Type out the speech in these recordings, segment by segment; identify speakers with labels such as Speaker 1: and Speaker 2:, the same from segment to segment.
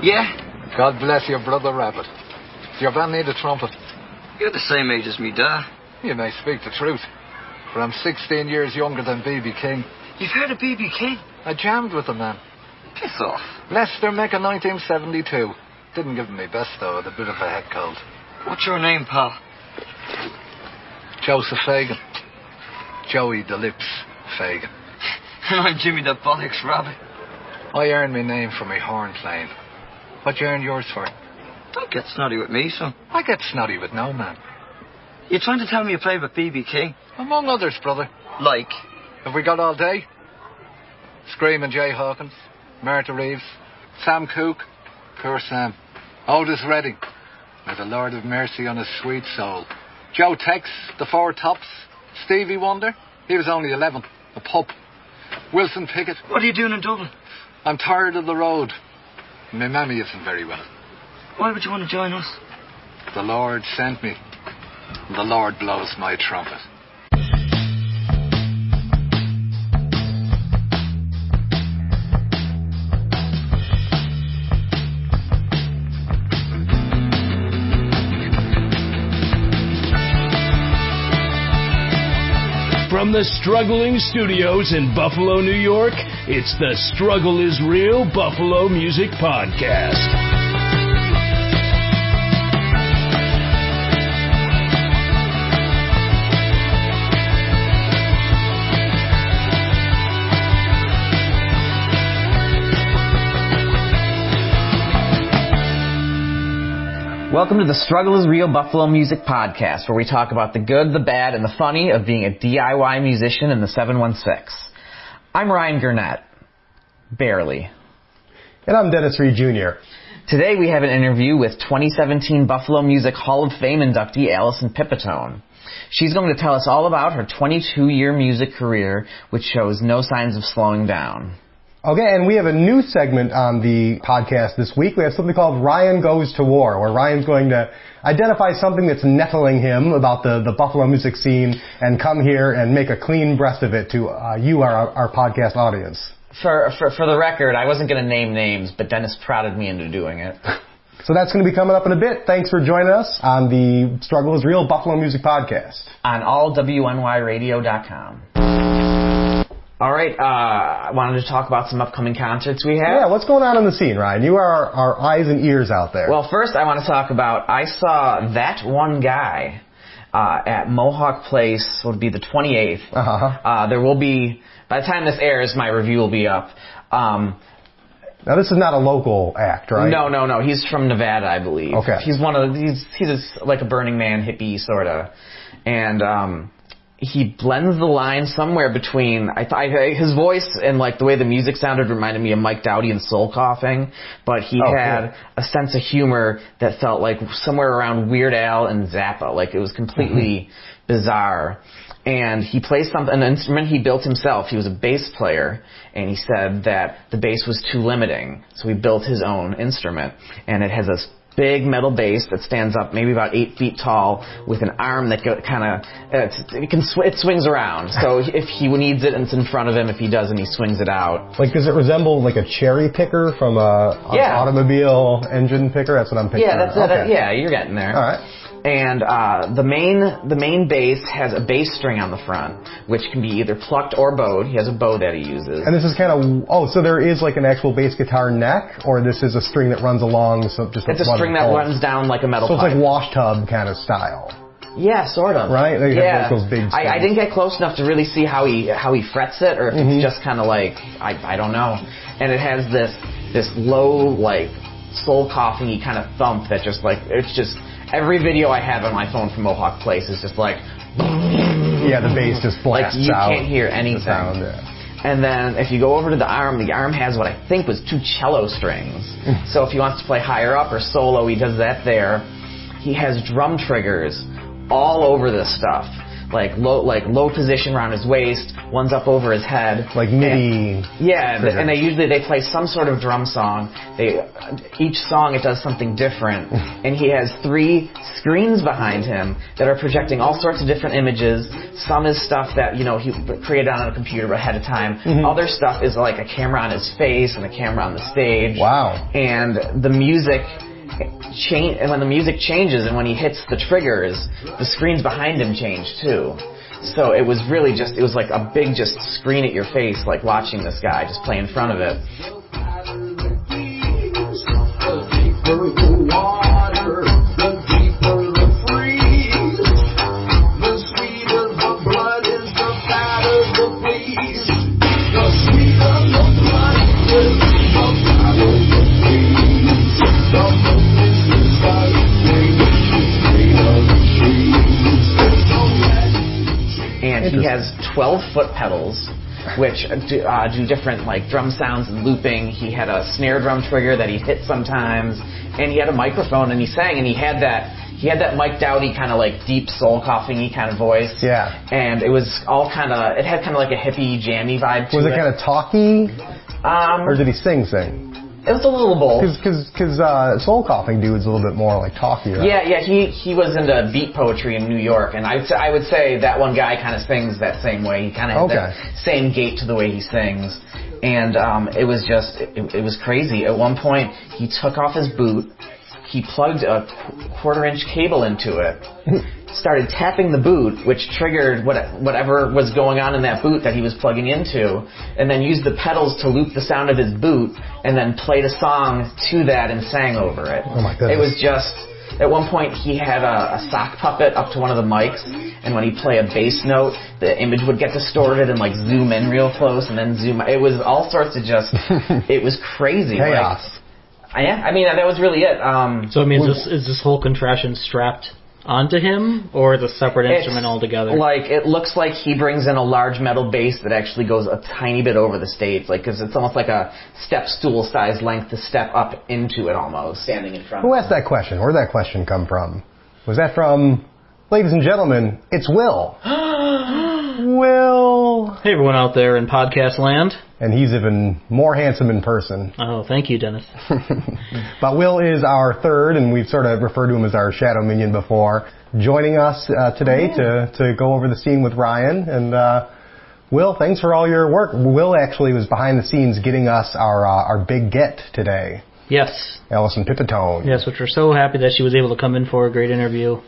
Speaker 1: Yeah?
Speaker 2: God bless your brother Rabbit. Does your band need a trumpet?
Speaker 1: You're the same age as me dad.
Speaker 2: You may speak the truth, but I'm 16 years younger than B.B. King.
Speaker 1: You've heard of B.B. King?
Speaker 2: I jammed with the man.
Speaker 1: Piss off.
Speaker 2: Leicester, Mecca, 1972. Didn't give him my best, though, with a bit of a head cold.
Speaker 1: What's your name, pal?
Speaker 2: Joseph Fagan. Joey the Lips Fagan.
Speaker 1: And I'm Jimmy the Bollocks Rabbit.
Speaker 2: I earned my name for my horn playing. What you earned yours for?
Speaker 1: Don't get snotty with me, son.
Speaker 2: I get snotty with no man.
Speaker 1: You're trying to tell me you played with B.B. King?
Speaker 2: Among others, brother.
Speaker 1: Like?
Speaker 2: Have we got all day? Screaming Jay Hawkins, Martha Reeves, Sam Cooke, poor Sam, Otis Redding, may the Lord have mercy on his sweet soul. Joe Tex, the Four Tops, Stevie Wonder, he was only 11, a pup. Wilson Pickett.
Speaker 1: What are you doing in Dublin?
Speaker 2: I'm tired of the road. My mammy isn't very well.
Speaker 1: Why would you want to join us?
Speaker 2: The Lord sent me. The Lord blows my trumpet.
Speaker 3: From the struggling studios in Buffalo, New York, it's the Struggle is Real Buffalo Music Podcast.
Speaker 4: Welcome to the Struggle is Real Buffalo Music Podcast, where we talk about the good, the bad, and the funny of being a DIY musician in the 716. I'm Ryan Gurnett. Barely.
Speaker 5: And I'm Dennis Reed Jr.
Speaker 4: Today we have an interview with 2017 Buffalo Music Hall of Fame inductee Alison Pipitone. She's going to tell us all about her 22-year music career, which shows no signs of slowing down.
Speaker 5: Okay, and we have a new segment on the podcast this week. We have something called Ryan Goes to War, where Ryan's going to identify something that's nettling him about the Buffalo music scene and come here and make a clean breast of it to you, our podcast audience.
Speaker 4: For the record, I wasn't going to name names, but Dennis prodded me into doing it.
Speaker 5: So that's going to be coming up in a bit. Thanks for joining us on the Struggle is Real Buffalo Music Podcast.
Speaker 4: On allwnyradio.com. All right, I wanted to talk about some upcoming concerts we have.
Speaker 5: Yeah, what's going on in the scene, Ryan? You are our eyes and ears out there.
Speaker 4: Well, first I want to talk about, I saw That One Guy at Mohawk Place, would be the 28th.
Speaker 5: Uh-huh.
Speaker 4: There will be, by the time this airs, my review will be up.
Speaker 5: Now, this is not a local act, right?
Speaker 4: No. He's from Nevada, I believe.
Speaker 5: Okay.
Speaker 4: He's like a Burning Man hippie, sort of. And, he blends the line somewhere between his voice and like the way the music sounded reminded me of Mike Dowdy and Soul Coughing, but he had a sense of humor that felt like somewhere around Weird Al and Zappa. Like it was completely bizarre. And he plays an instrument he built himself. He was a bass player, and he said that the bass was too limiting, so he built his own instrument. And it has a big metal bass that stands up maybe about 8 feet tall with an arm that it swings around. So if he needs it, it's in front of him. If he doesn't, he swings it out.
Speaker 5: Like, does it resemble like a cherry picker from an automobile engine picker? That's what I'm picturing.
Speaker 4: Yeah, that's it. Yeah, you're getting there.
Speaker 5: All right.
Speaker 4: And the main bass has a bass string on the front, which can be either plucked or bowed. He has a bow that he uses.
Speaker 5: And this is kind of, so there is like an actual bass guitar neck, or this is a string that runs along, so just
Speaker 4: it's a string that runs down like a metal pipe.
Speaker 5: So it's like wash tub kind of style.
Speaker 4: Yeah, sort of.
Speaker 5: Right? They
Speaker 4: have
Speaker 5: like those big strings.
Speaker 4: I didn't get close enough to really see how he frets it, or if it's just kind of like, I don't know. And it has this low, like, soul coughing-y kind of thump that just like, it's just, every video I have on my phone from Mohawk Place is just like...
Speaker 5: Yeah, the bass just blasts out.
Speaker 4: Like, you can't hear anything.
Speaker 5: Sound, yeah.
Speaker 4: And then if you go over to the arm has what I think was 2 cello strings. So if he wants to play higher up or solo, he does that there. He has drum triggers all over this stuff. low position around his waist, one's up over his head.
Speaker 5: Like MIDI.
Speaker 4: And they play some sort of drum song. Each song it does something different, and he has 3 screens behind him that are projecting all sorts of different images. Some is stuff that he created on a computer ahead of time. Other stuff is like a camera on his face and a camera on the stage.
Speaker 5: Wow.
Speaker 4: And the music and when the music changes and when he hits the triggers, the screens behind him change too. So it was really it was like a big just screen at your face, like watching this guy just play in front of it. He has 12 foot pedals, which do different like drum sounds and looping. He had a snare drum trigger that he hit sometimes, and he had a microphone, and he sang, and he had that Mike Dowdy kind of like deep soul coughing-y kind of voice. Yeah. And it was all it had kind of like a hippie jammy vibe to it.
Speaker 5: Was it kind of talky? Or did he sing?
Speaker 4: It was a little both.
Speaker 5: Because soul coughing dude's a little bit more like talky, right?
Speaker 4: Yeah. He was into beat poetry in New York, and I would say that one guy kind of sings that same way. He kind of has that same gait to the way he sings, and it was just it was crazy. At one point, he took off his boot, he plugged a 1/4-inch cable into it, started tapping the boot, which triggered whatever was going on in that boot that he was plugging into, and then used the pedals to loop the sound of his boot, and then played a song to that and sang over it.
Speaker 5: Oh my goodness.
Speaker 4: It was just, at one point he had a sock puppet up to one of the mics, and when he'd play a bass note, the image would get distorted and like zoom in real close and then zoom out. It was all sorts of just, it was crazy.
Speaker 5: Chaos.
Speaker 4: I mean, that was really it.
Speaker 6: So I mean, is this whole contraption strapped onto him, or is a separate instrument altogether?
Speaker 4: Like, it looks like he brings in a large metal bass that actually goes a tiny bit over the stage, like, because it's almost like a step stool size length to step up into it almost, standing in front.
Speaker 5: Who asked that question? Where did that question come from? Was that from, ladies and gentlemen, it's Will. Will.
Speaker 6: Hey, everyone out there in podcast land.
Speaker 5: And he's even more handsome in person.
Speaker 6: Oh, thank you, Dennis.
Speaker 5: But Will is our third, and we've sort of referred to him as our shadow minion before, joining us today to go over the scene with Ryan. And Will, thanks for all your work. Will actually was behind the scenes getting us our big get today.
Speaker 6: Yes.
Speaker 5: Alison Pipitone.
Speaker 6: Yes, which we're so happy that she was able to come in for a great interview.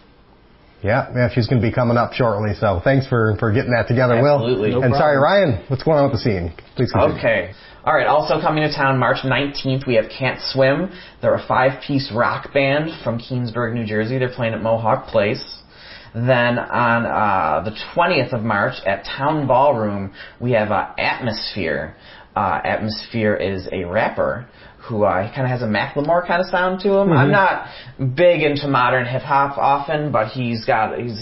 Speaker 5: Yeah, she's going to be coming up shortly, so thanks for getting that together,
Speaker 4: Absolutely.
Speaker 5: Will.
Speaker 4: No
Speaker 5: and
Speaker 4: problem.
Speaker 5: Sorry, Ryan, what's going on with the scene? Please continue.
Speaker 4: Okay. All right, also coming to town March 19th, we have Can't Swim. They're a 5-piece rock band from Keansburg, New Jersey. They're playing at Mohawk Place. Then on the 20th of March at Town Ballroom, we have Atmosphere. Atmosphere is a rapper who he kind of has a Macklemore kind of sound to him. Mm-hmm. I'm not big into modern hip-hop often, but he's like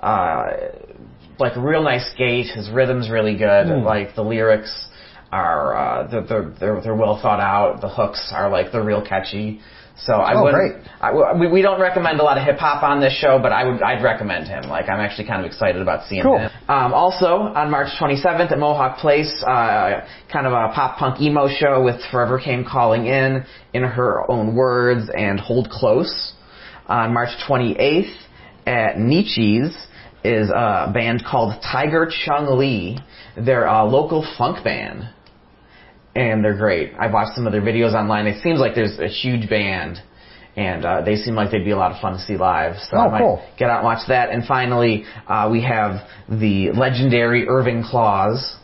Speaker 4: a real nice gait. His rhythm's really good. Like, the lyrics are they're well thought out. The hooks are like, they're real catchy. So we don't recommend a lot of hip hop on this show, but I'd recommend him. Like, I'm actually kind of excited about seeing him. Also on March 27th at Mohawk Place, kind of a pop punk emo show with Forever Came Calling In Her Own Words, and Hold Close. On March 28th at Nietzsche's is a band called Tiger Chung Lee. They're a local funk band. And they're great. I've watched some of their videos online. It seems like there's a huge band, and they seem like they'd be a lot of fun to see live. So I might get out and watch that. And finally, we have the legendary Irving Claws.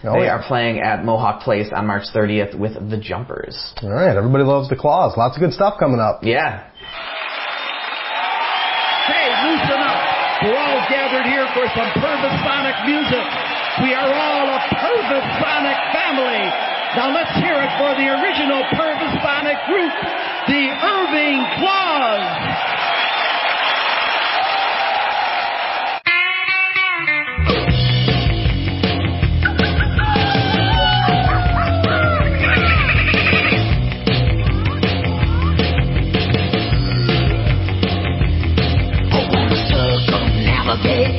Speaker 4: They are playing at Mohawk Place on March 30th with the Jumpers.
Speaker 5: All right, everybody loves the Claws. Lots of good stuff coming up.
Speaker 4: Yeah.
Speaker 7: Hey, loosen up. We're all gathered here for some Pervisonic music. We are all a Pervisonic family. Now let's hear it for the original Pervisonic group, the Irving Claws. I want to circumnavigate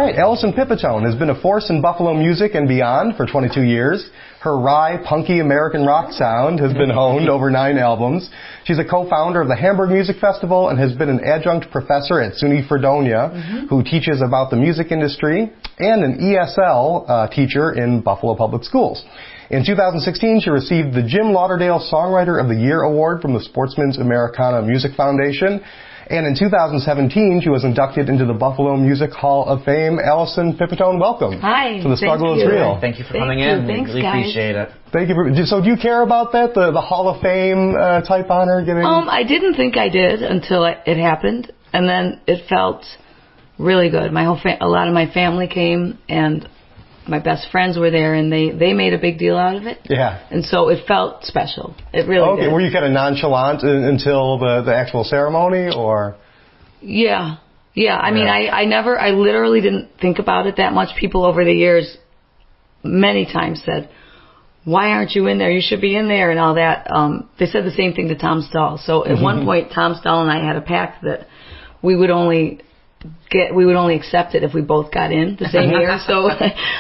Speaker 5: right, Alison Pipitone has been a force in Buffalo music and beyond for 22 years. Her wry, punky American rock sound has been honed over 9 albums. She's a co-founder of the Hamburg Music Festival and has been an adjunct professor at SUNY Fredonia, who teaches about the music industry, and an ESL teacher in Buffalo Public Schools. In 2016, she received the Jim Lauderdale Songwriter of the Year Award from the Sportsman's Americana Music Foundation. And in 2017, she was inducted into the Buffalo Music Hall of Fame. Alison Pipitone, welcome.
Speaker 8: Hi.
Speaker 5: To The Struggle is Real.
Speaker 4: Thank you for coming in.
Speaker 8: Thanks,
Speaker 4: we really
Speaker 8: guys.
Speaker 4: appreciate it.
Speaker 5: Thank you. So do you care about that, the Hall of Fame type honor getting?
Speaker 8: I didn't think I did until it happened, and then it felt really good. My whole a lot of my family came, and my best friends were there, and they made a big deal out of it.
Speaker 5: Yeah.
Speaker 8: And so it felt special. It really did.
Speaker 5: Were you kind of nonchalant until the actual ceremony, or?
Speaker 8: Yeah. I mean, I literally didn't think about it that much. People over the years many times said, why aren't you in there? You should be in there and all that. They said the same thing to Tom Stahl. So at one point, Tom Stahl and I had a pact that we would only accept it if we both got in the same year. So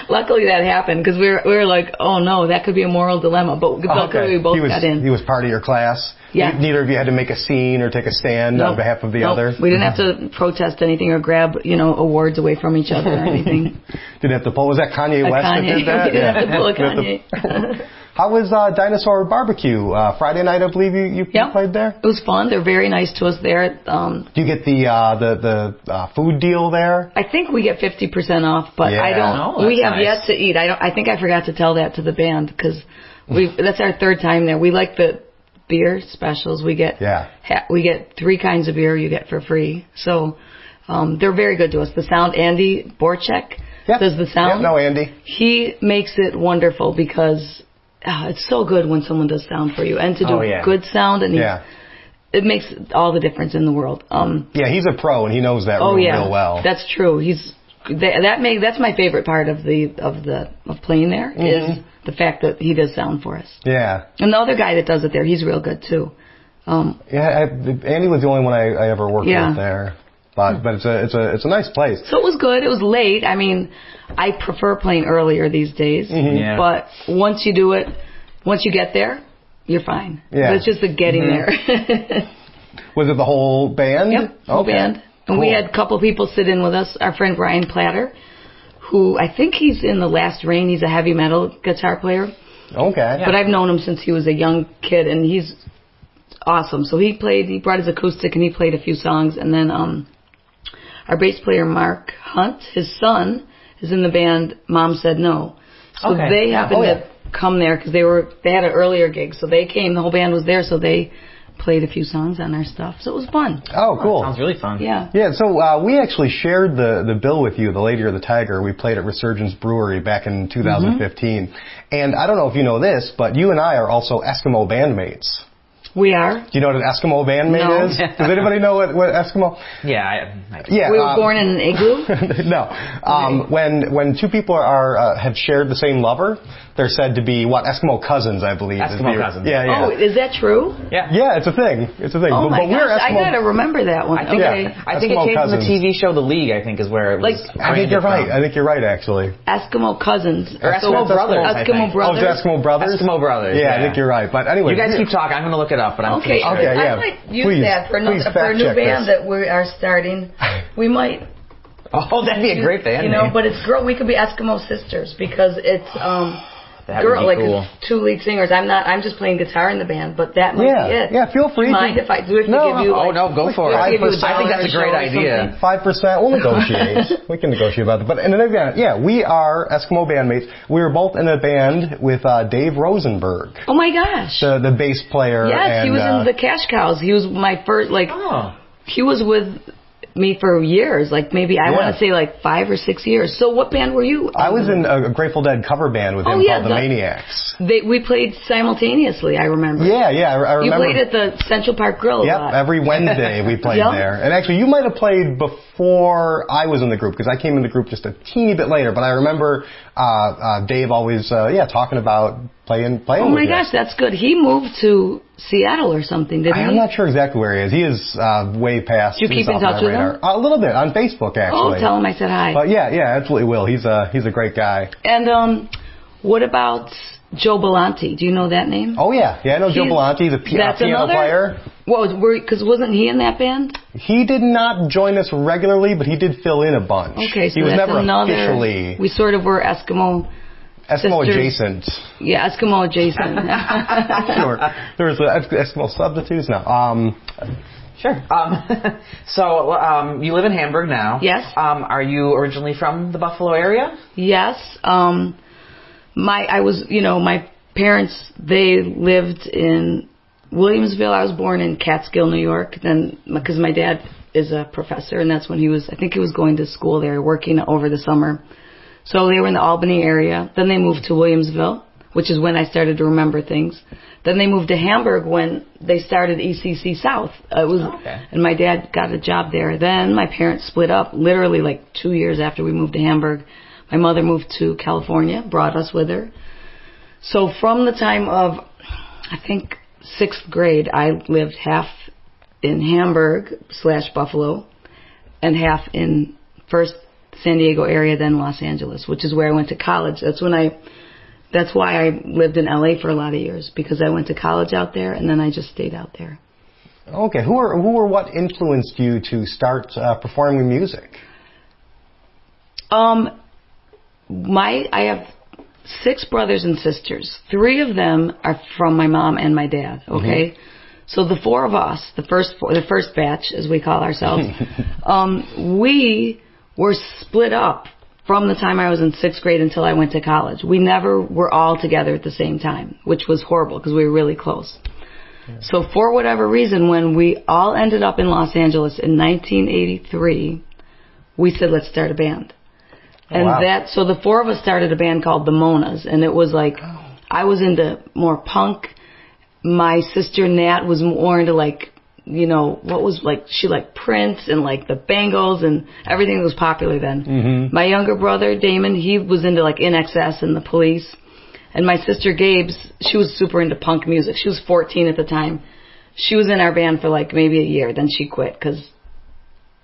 Speaker 8: luckily that happened, because we were like, oh no, that could be a moral dilemma. But luckily we both got in.
Speaker 5: He was part of your class.
Speaker 8: Yeah.
Speaker 5: Neither of you had to make a scene or take a stand on behalf of the other.
Speaker 8: We didn't have to protest anything or grab awards away from each other or anything.
Speaker 5: Didn't have to pull. Was that Kanye West that did that?
Speaker 8: We didn't have to pull a Kanye.
Speaker 5: How was Dinosaur Barbecue? Friday night, I believe you played there?
Speaker 8: It was fun. They're very nice to us there.
Speaker 5: Do you get the food deal there?
Speaker 8: I think we get 50% off, but I don't. We have yet to eat. I think I forgot to tell that to the band, because that's our 3rd time there. We like the beer specials. We get 3 kinds of beer you get for free. So they're very good to us. The sound, Andy Borchek does the sound.
Speaker 5: No, Andy.
Speaker 8: He makes it wonderful, because it's so good when someone does sound for you, and to do good sound, and it makes all the difference in the world.
Speaker 5: He's a pro, and he knows that real well.
Speaker 8: That's true. That's my favorite part of playing there, is the fact that he does sound for us. Yeah. And the other guy that does it there, he's real good too.
Speaker 5: Andy was the only one I ever worked with there. But it's a nice place.
Speaker 8: So it was good. It was late. I mean, I prefer playing earlier these days. But once you do it, once you get there, you're fine. Yeah. But it's just the getting there.
Speaker 5: Was it the whole band?
Speaker 8: Yep, whole band. And we had a couple people sit in with us. Our friend Brian Platter, who I think he's in The Last Rain. He's a heavy metal guitar player. Okay. But I've known him since he was a young kid, and he's awesome. So he brought his acoustic, and he played a few songs. And then our bass player, Mark Hunt, his son, is in the band Mom Said No. So they happened to come there because they had an earlier gig. So they came, the whole band was there, so they played a few songs on our stuff. So it was fun.
Speaker 5: Oh, cool.
Speaker 4: Sounds really fun.
Speaker 8: Yeah.
Speaker 5: Yeah, so we actually shared the bill with you, The Lady or the Tiger. We played at Resurgence Brewery back in 2015. And I don't know if you know this, but you and I are also Eskimo bandmates.
Speaker 8: We are.
Speaker 5: Do you know what an Eskimo bandmate is? Does anybody know what Eskimo?
Speaker 4: Yeah, I do.
Speaker 8: We were born in an igloo?
Speaker 5: No. When two people have shared the same lover, they're said to be Eskimo cousins, I believe.
Speaker 4: Eskimo cousins.
Speaker 5: Yeah.
Speaker 8: Oh, is that true?
Speaker 4: Yeah.
Speaker 5: Yeah, it's a thing.
Speaker 8: Oh my gosh, I gotta remember that one.
Speaker 4: I think it came from the TV show The League, I think is where it was.
Speaker 5: I think you're right. I think you're right, actually.
Speaker 8: Eskimo cousins.
Speaker 4: Or Eskimo Brothers.
Speaker 8: Eskimo Brothers.
Speaker 5: Oh, Eskimo Brothers?
Speaker 4: Eskimo Brothers.
Speaker 5: Yeah, I think you're right. But anyway.
Speaker 4: You guys keep talking. I'm going to look it up, but I'm pretty sure.
Speaker 5: Okay, yeah.
Speaker 8: I might use that for a new band that we are starting. We might.
Speaker 4: Oh, that'd be a great band name.
Speaker 8: But it's girl. We could be Eskimo sisters because it's
Speaker 4: that
Speaker 8: girl,
Speaker 4: would be
Speaker 8: cool. 2 lead singers. I'm just playing guitar in the band, but that might be it.
Speaker 5: Yeah, feel free.
Speaker 8: Do you mind if I do it to give you?
Speaker 4: Oh no, go for it. I think that's a great idea.
Speaker 5: 5%. We'll negotiate. We can negotiate about it. But and again, we are Eskimo bandmates. We were both in a band with Dave Rosenberg.
Speaker 8: Oh my gosh.
Speaker 5: The bass player.
Speaker 8: Yes, he was in the Cash Cows. He was my first He was with me for years, maybe I want to say 5 or 6 years. So what band were you?
Speaker 5: I was in a Grateful Dead cover band with him called the Maniacs.
Speaker 8: We played simultaneously, I remember.
Speaker 5: Yeah, I remember.
Speaker 8: You played at the Central Park Grill a lot.
Speaker 5: Every Wednesday we played there. And actually, you might have played before I was in the group, because I came in the group just a teeny bit later. But I remember Dave always, talking about playing
Speaker 8: Oh my gosh, that's good. He moved to Seattle or something, didn't he?
Speaker 5: I'm not sure exactly where he is. He is way past.
Speaker 8: Do you keep in touch with him?
Speaker 5: A little bit on Facebook, actually.
Speaker 8: Oh, tell him I said hi.
Speaker 5: But yeah, absolutely will. He's a great guy.
Speaker 8: And what about Joe Belanti? Do you know that name?
Speaker 5: Oh yeah, I know Joe Belanti, the piano player.
Speaker 8: Because wasn't he in that band?
Speaker 5: He did not join us regularly, but he did fill in a bunch.
Speaker 8: Okay, so
Speaker 5: he was
Speaker 8: that's
Speaker 5: never officially.
Speaker 8: We sort of were Eskimo
Speaker 5: adjacent.
Speaker 8: Yeah, Eskimo adjacent.
Speaker 5: Sure. There was Eskimo substitutes now.
Speaker 4: Sure. So you live in Hamburg now.
Speaker 8: Yes.
Speaker 4: Are you originally from the Buffalo area?
Speaker 8: Yes. My parents, they lived in Williamsville. I was born in Catskill, New York. Then, because my dad is a professor, and that's when I think he was going to school there, working over the summer. So they were in the Albany area. Then they moved to Williamsville, which is when I started to remember things. Then they moved to Hamburg when they started ECC South. And my dad got a job there. Then my parents split up literally like 2 years after we moved to Hamburg. My mother moved to California, brought us with her. So from the time of, I think, 6th grade, I lived half in Hamburg / Buffalo and half in first San Diego area, then Los Angeles, which is where I went to college. That's why I lived in LA for a lot of years, because I went to college out there and then I just stayed out there.
Speaker 5: Okay, who or what influenced you to start performing music?
Speaker 8: I have 6 brothers and sisters. 3 of them are from my mom and my dad. Okay, so the 4 of us, the first batch, as we call ourselves, we were split up from the time I was in 6th grade until I went to college. We never were all together at the same time, which was horrible because we were really close. Yeah. So for whatever reason, when we all ended up in Los Angeles in 1983, we said, let's start a band. So the 4 of us started a band called the Monas, and it was like, I was into more punk. My sister Nat was more into she liked Prince and like the Bangles and everything that was popular then. Mm-hmm. My younger brother Damon, he was into like INXS and the Police. And my sister Gabes, she was super into punk music. She was 14 at the time. She was in our band for like maybe a year, then she quit because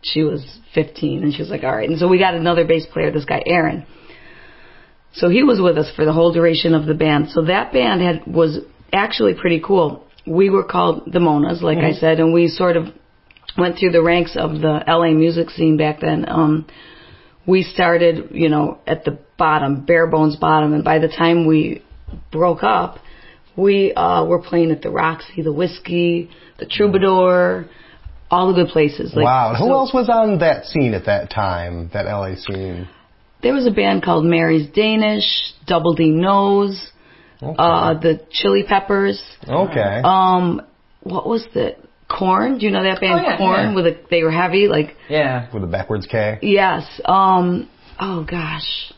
Speaker 8: she was 15, and she was like, all right. And so we got another bass player, this guy Aaron. So he was with us for the whole duration of the band. So that band was actually pretty cool. We were called the Monas, like I said, and we sort of went through the ranks of the LA music scene back then. We started, at the bottom, bare bones bottom, and by the time we broke up, we were playing at the Roxy, the Whiskey, the Troubadour, all the good places.
Speaker 5: Wow. Who else was on that scene at that time, that LA scene?
Speaker 8: There was a band called Mary's Danish, Double D Nose, the Chili Peppers. Okay. What was the Korn? Do you know that band Korn?
Speaker 5: Yeah.
Speaker 8: They were heavy,
Speaker 5: with a backwards K.
Speaker 8: Yes. Oh gosh.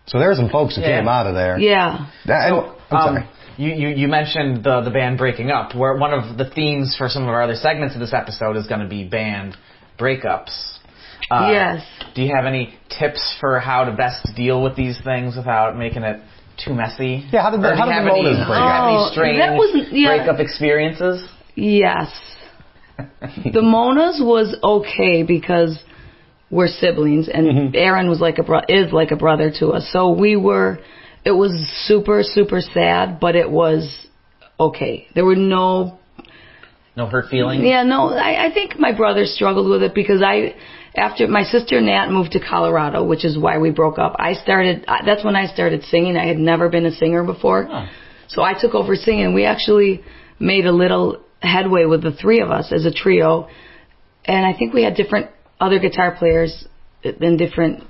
Speaker 5: So there were some folks who came out of there.
Speaker 8: Yeah.
Speaker 5: I'm sorry.
Speaker 4: You mentioned the band breaking up. Where one of the themes for some of our other segments of this episode is going to be band breakups.
Speaker 8: Yes.
Speaker 4: Do you have any tips for how to best deal with these things without making it too messy?
Speaker 5: Yeah, how did the Monas break up?
Speaker 4: Any strange breakup experiences?
Speaker 8: Yes. The Monas was okay because we're siblings, and Aaron was is like a brother to us. So it was super, super sad, but it was okay. There were no
Speaker 4: hurt feelings?
Speaker 8: Yeah, no. I think my brother struggled with it because after my sister Nat moved to Colorado, which is why we broke up, that's when I started singing. I had never been a singer before. Oh. So I took over singing. We actually made a little headway with the 3 of us as a trio. And I think we had different other guitar players in different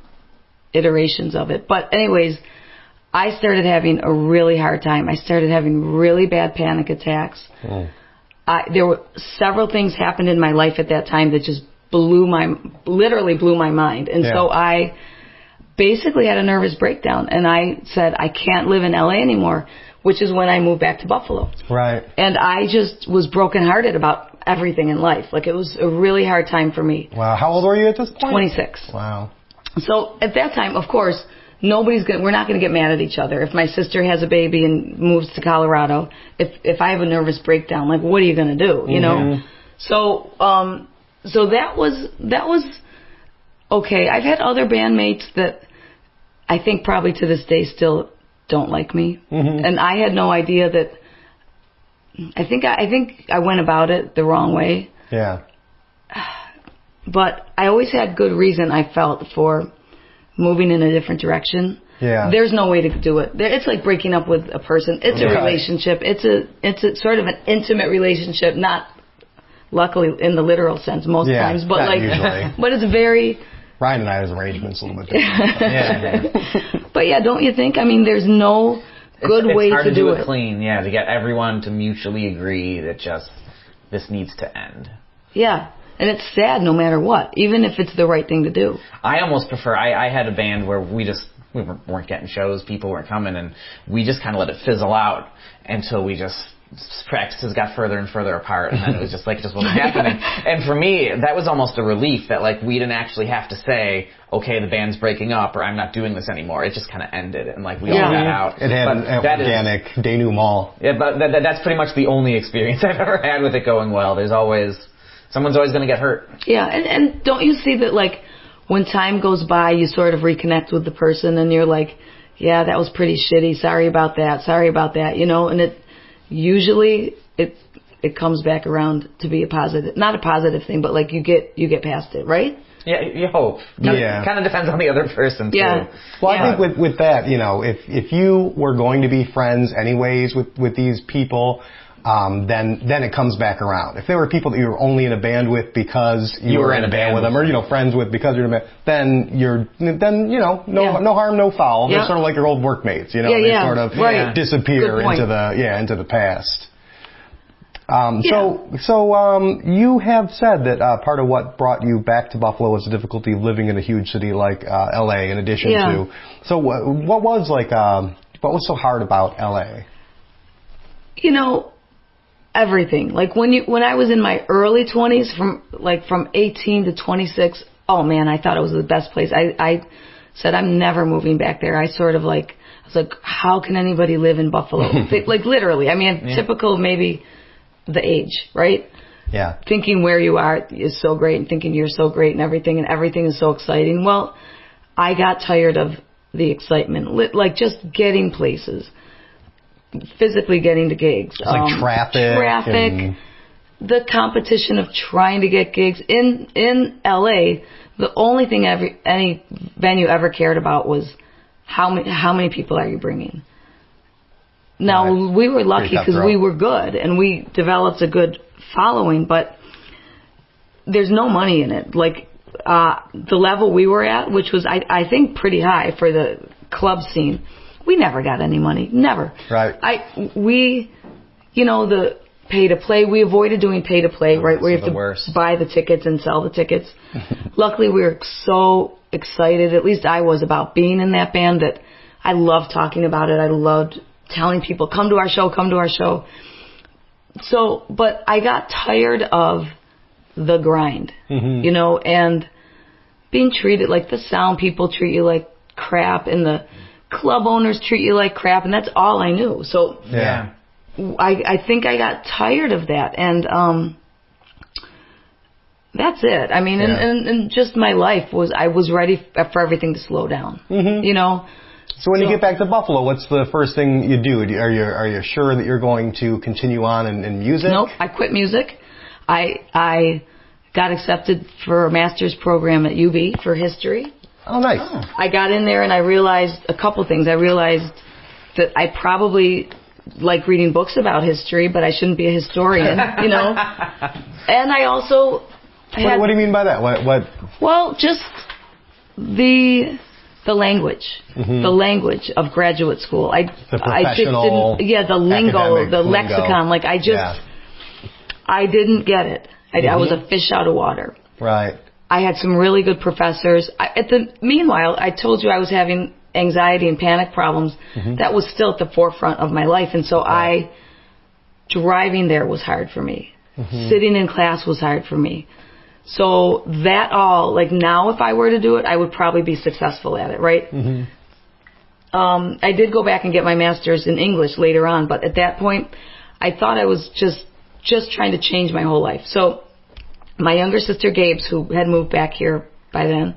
Speaker 8: iterations of it. But anyways, I started having a really hard time. I started having really bad panic attacks. Oh. There were several things happened in my life at that time that just literally blew my mind. And so basically had a nervous breakdown, and I said, I can't live in LA anymore, which is when I moved back to Buffalo.
Speaker 5: Right.
Speaker 8: And I just was brokenhearted about everything in life. Like, it was a really hard time for me.
Speaker 5: Wow. How old were you at this point?
Speaker 8: 26.
Speaker 5: Wow.
Speaker 8: So at that time, of course, we're not going to get mad at each other. If my sister has a baby and moves to Colorado, if I have a nervous breakdown, like, what are you going to do? You know? So that was okay. I've had other bandmates that I think probably to this day still don't like me. And I had no idea that. I think I went about it the wrong way.
Speaker 5: Yeah.
Speaker 8: But I always had good reason, I felt, for moving in a different direction.
Speaker 5: Yeah.
Speaker 8: There's no way to do it. It's like breaking up with a person. It's a relationship. It's a sort of an intimate relationship, not luckily in the literal sense most times, but like usually. But it's very.
Speaker 5: Ryan and I's arrangement's a little bit different.
Speaker 8: But yeah, don't you think? I mean, there's no good way
Speaker 4: it's hard
Speaker 8: to do it
Speaker 4: clean. Yeah, to get everyone to mutually agree that just this needs to end.
Speaker 8: Yeah. And it's sad no matter what, even if it's the right thing to do.
Speaker 4: I almost prefer, I had a band where we weren't getting shows, people weren't coming, and we just kind of let it fizzle out until practices got further and further apart, and then it was just like it just wasn't happening. And for me, that was almost a relief that like we didn't actually have to say, okay, the band's breaking up, or I'm not doing this anymore. It just kind of ended, and like we all got out.
Speaker 5: It had an organic denouement.
Speaker 4: Yeah, but that's pretty much the only experience I've ever had with it going well. Someone's always going to get hurt. Yeah,
Speaker 8: and don't you see that, like, when time goes by, you sort of reconnect with the person, and you're like, yeah, that was pretty shitty. Sorry about that, you know? And it usually it comes back around to be a positive, not a positive thing, but like you get past it, right?
Speaker 4: Yeah, you hope. Kind of depends on the other person too.
Speaker 8: Yeah.
Speaker 5: Well, I think with that, you know, if you were going to be friends anyways with these people. Then it comes back around. If there were people that you were only in a band with because you were in a band with them, or, you know, friends with because you're in a band, then you know, no harm, no foul. They're sort of like your old workmates, you know, they sort of disappear into the past. So you have said that part of what brought you back to Buffalo was the difficulty of living in a huge city like LA, in addition to. So what was so hard about LA?
Speaker 8: You know, everything. Like when I was in my early 20s, from 18 to 26, oh man, I thought it was the best place. I said I'm never moving back there. I was like, how can anybody live in Buffalo? Like literally. I mean, typical maybe the age, right?
Speaker 5: Yeah.
Speaker 8: Thinking where you are is so great, and thinking you're so great, and everything is so exciting. Well, I got tired of the excitement, like just getting places. Physically getting to gigs.
Speaker 5: It's like traffic. The competition of trying to get gigs. In LA, the only thing any venue ever cared about was how many people are you bringing. Now, we were lucky because we were good and we developed a good following, but there's no money in it. Like, the level we were at, which was, I think, pretty high for the club scene, we never got any money. Never. Right.
Speaker 8: The pay to play, we avoided doing pay to play, right? Where you have to buy the tickets and sell the tickets. Luckily, we were so excited, at least I was, about being in that band that I loved talking about it. I loved telling people, come to our show. So, but I got tired of the grind, you know, and being treated like the sound people treat you like crap and the club owners treat you like crap, and that's all I knew. So I think I got tired of that, and that's it. I mean, and just my life I was ready for everything to slow down, you know.
Speaker 5: So when you get back to Buffalo, what's the first thing you do? Are you sure that you're going to continue on in music?
Speaker 8: Nope, I quit music. I got accepted for a master's program at UB for history.
Speaker 5: Oh, nice.
Speaker 8: I got in there and I realized a couple things. I realized that I probably like reading books about history, but I shouldn't be a historian, you know. And I also
Speaker 5: what do you mean by that? What?
Speaker 8: Well, just the language, the language of graduate school.
Speaker 5: The professional,
Speaker 8: the lingo, the lexicon. Like I didn't get it. I was a fish out of water.
Speaker 5: Right.
Speaker 8: I had some really good professors. Meanwhile, I told you I was having anxiety and panic problems. That was still at the forefront of my life. And so driving there was hard for me. Sitting in class was hard for me. So that all, like now if I were to do it, I would probably be successful at it, right? I did go back and get my master's in English later on, but at that point, I thought I was just trying to change my whole life. So my younger sister, Gabes, who had moved back here by then,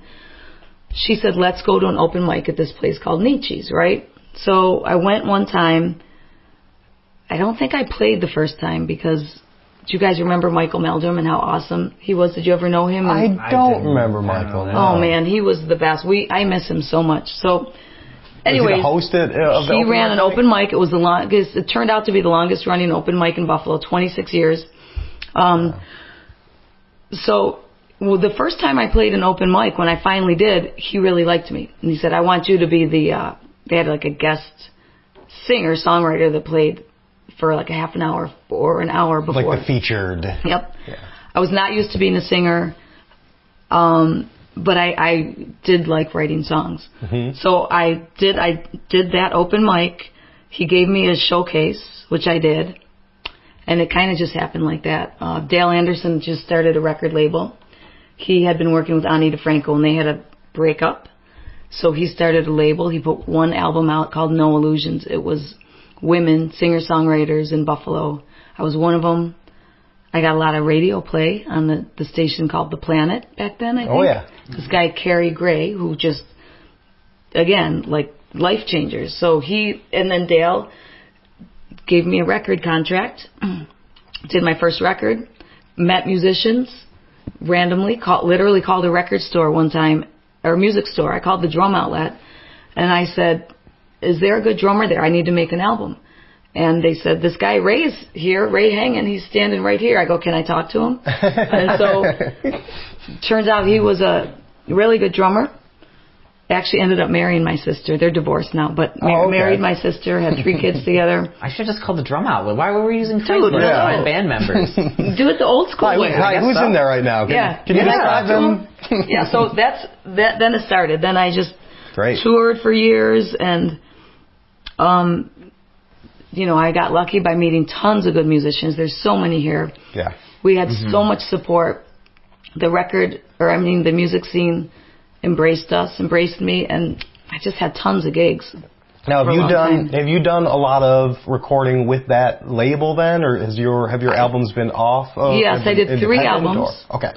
Speaker 8: she said, let's go to an open mic at this place called Nietzsche's, right? So I went one time. I don't think I played the first time because, do you guys remember Michael Meldrum and how awesome he was? Did you ever know him?
Speaker 5: I don't remember Michael.
Speaker 8: Oh, man, he was the best. I miss him so much. So, anyways, he ran an open mic. It was the longest. It turned out to be the longest running open mic in Buffalo, 26 years. So the first time I played an open mic, when I finally did, he really liked me. And he said, I want you to be they had like a guest singer, songwriter that played for like a half an hour or an hour before.
Speaker 5: Like the featured.
Speaker 8: Yep.
Speaker 5: Yeah.
Speaker 8: I was not used to being a singer, but I did like writing songs. So I did that open mic. He gave me a showcase, which I did. And it kind of just happened like that. Dale Anderson just started a record label. He had been working with Ani DeFranco, and they had a breakup. So he started a label. He put one album out called No Illusions. It was women, singer-songwriters in Buffalo. I was one of them. I got a lot of radio play on the station called The Planet back then, I think.
Speaker 5: Oh, yeah.
Speaker 8: This guy, Kerry Gray, who just, again, like life changers. So and then Dale gave me a record contract, did my first record, met musicians randomly, literally called a record store one time, or a music store. I called the drum outlet, and I said, is there a good drummer there? I need to make an album. And they said, this guy Ray's here, Ray Hangen, he's standing right here. I go, can I talk to him? And so turns out he was a really good drummer. Actually ended up marrying my sister. They're divorced now, but married my sister, had 3 kids together.
Speaker 4: I should just call the drum outlet. Why were we using Facebook to find band members?
Speaker 8: Do it the old school way.
Speaker 5: Hi, who's in there right now? Can you describe them?
Speaker 8: Yeah, so then it started. Then I just toured for years, and I got lucky by meeting tons of good musicians. There's so many here.
Speaker 5: Yeah.
Speaker 8: We had so much support. The music scene embraced me, and I just had tons of gigs.
Speaker 5: Now, have you done a lot of recording with that label then, or have your albums been off?
Speaker 8: Yes, I did 3 albums.
Speaker 5: Okay.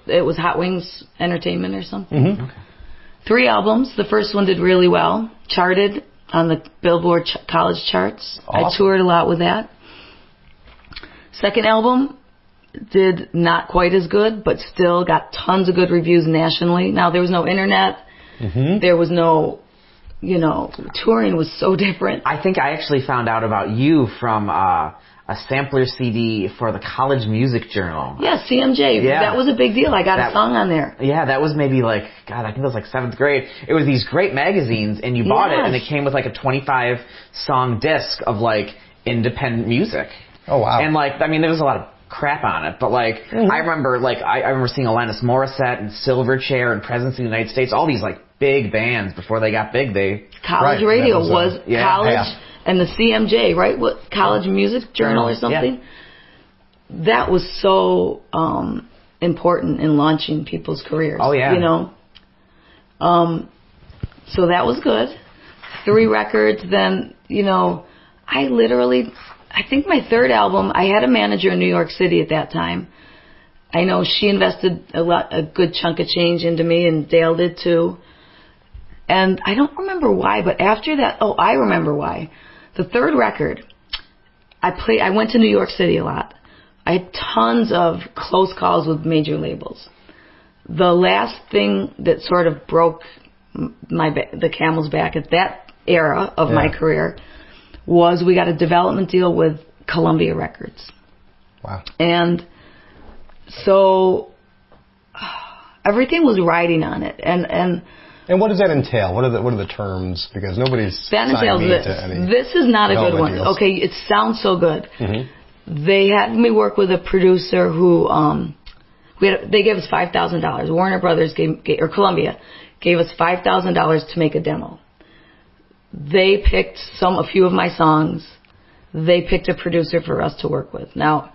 Speaker 8: It was Hot Wings Entertainment or something. Okay. 3 albums. The first one did really well, charted on the Billboard college charts. Awesome. I toured a lot with that. Second album did not quite as good, but still got tons of good reviews nationally. Now, there was no internet. There was no, touring was so different.
Speaker 4: I think I actually found out about you from a sampler CD for the College Music Journal.
Speaker 8: Yeah, CMJ. Yeah. That was a big deal. I got a song on there.
Speaker 4: Yeah, that was maybe I think it was 7th grade. It was these great magazines, and you bought it, and it came with a 25-song disc of independent music.
Speaker 5: Oh, wow.
Speaker 4: And there was a lot of crap on it, but I remember I remember seeing Alanis Morissette and Silverchair and Presence of the United States, all these big bands before they got big.
Speaker 8: College radio was college and the CMJ, right? What College Music Journal or something? Yeah. That was so important in launching people's careers.
Speaker 4: Oh yeah.
Speaker 8: So that was good. 3 records, then I think my 3rd album, I had a manager in New York City at that time. I know she invested a good chunk of change into me, and Dale did too. And I don't remember why, but after that, I remember why. The 3rd record, I went to New York City a lot. I had tons of close calls with major labels. The last thing that sort of broke the camel's back at that era of my career was we got a development deal with Columbia Records.
Speaker 5: Wow.
Speaker 8: And so everything was riding on it. And
Speaker 5: what does that entail? What are the terms? Because nobody's
Speaker 8: signed me to any. This is not a good one. Deals. Okay, it sounds so good. They had me work with a producer who They gave us $5,000. Warner Brothers or Columbia gave us $5,000 to make a demo. They picked a few of my songs. They picked a producer for us to work with. Now,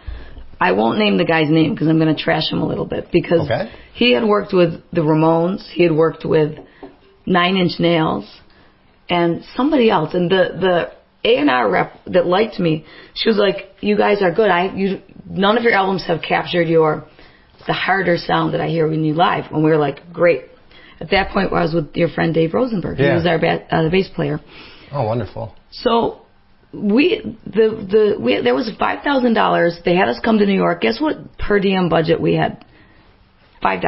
Speaker 8: I won't name the guy's name because I'm going to trash him a little bit, because he had worked with the Ramones, he had worked with 9 Inch Nails, and somebody else. And the A&R rep that liked me, she was like, "You guys are good. None of your albums have captured the harder sound that I hear when you live." And we were like, "Great." At that point, I was with your friend Dave Rosenberg. He was our the bass player.
Speaker 5: Oh, wonderful.
Speaker 8: So there was $5,000. They had us come to New York. Guess what per diem budget we had? $5.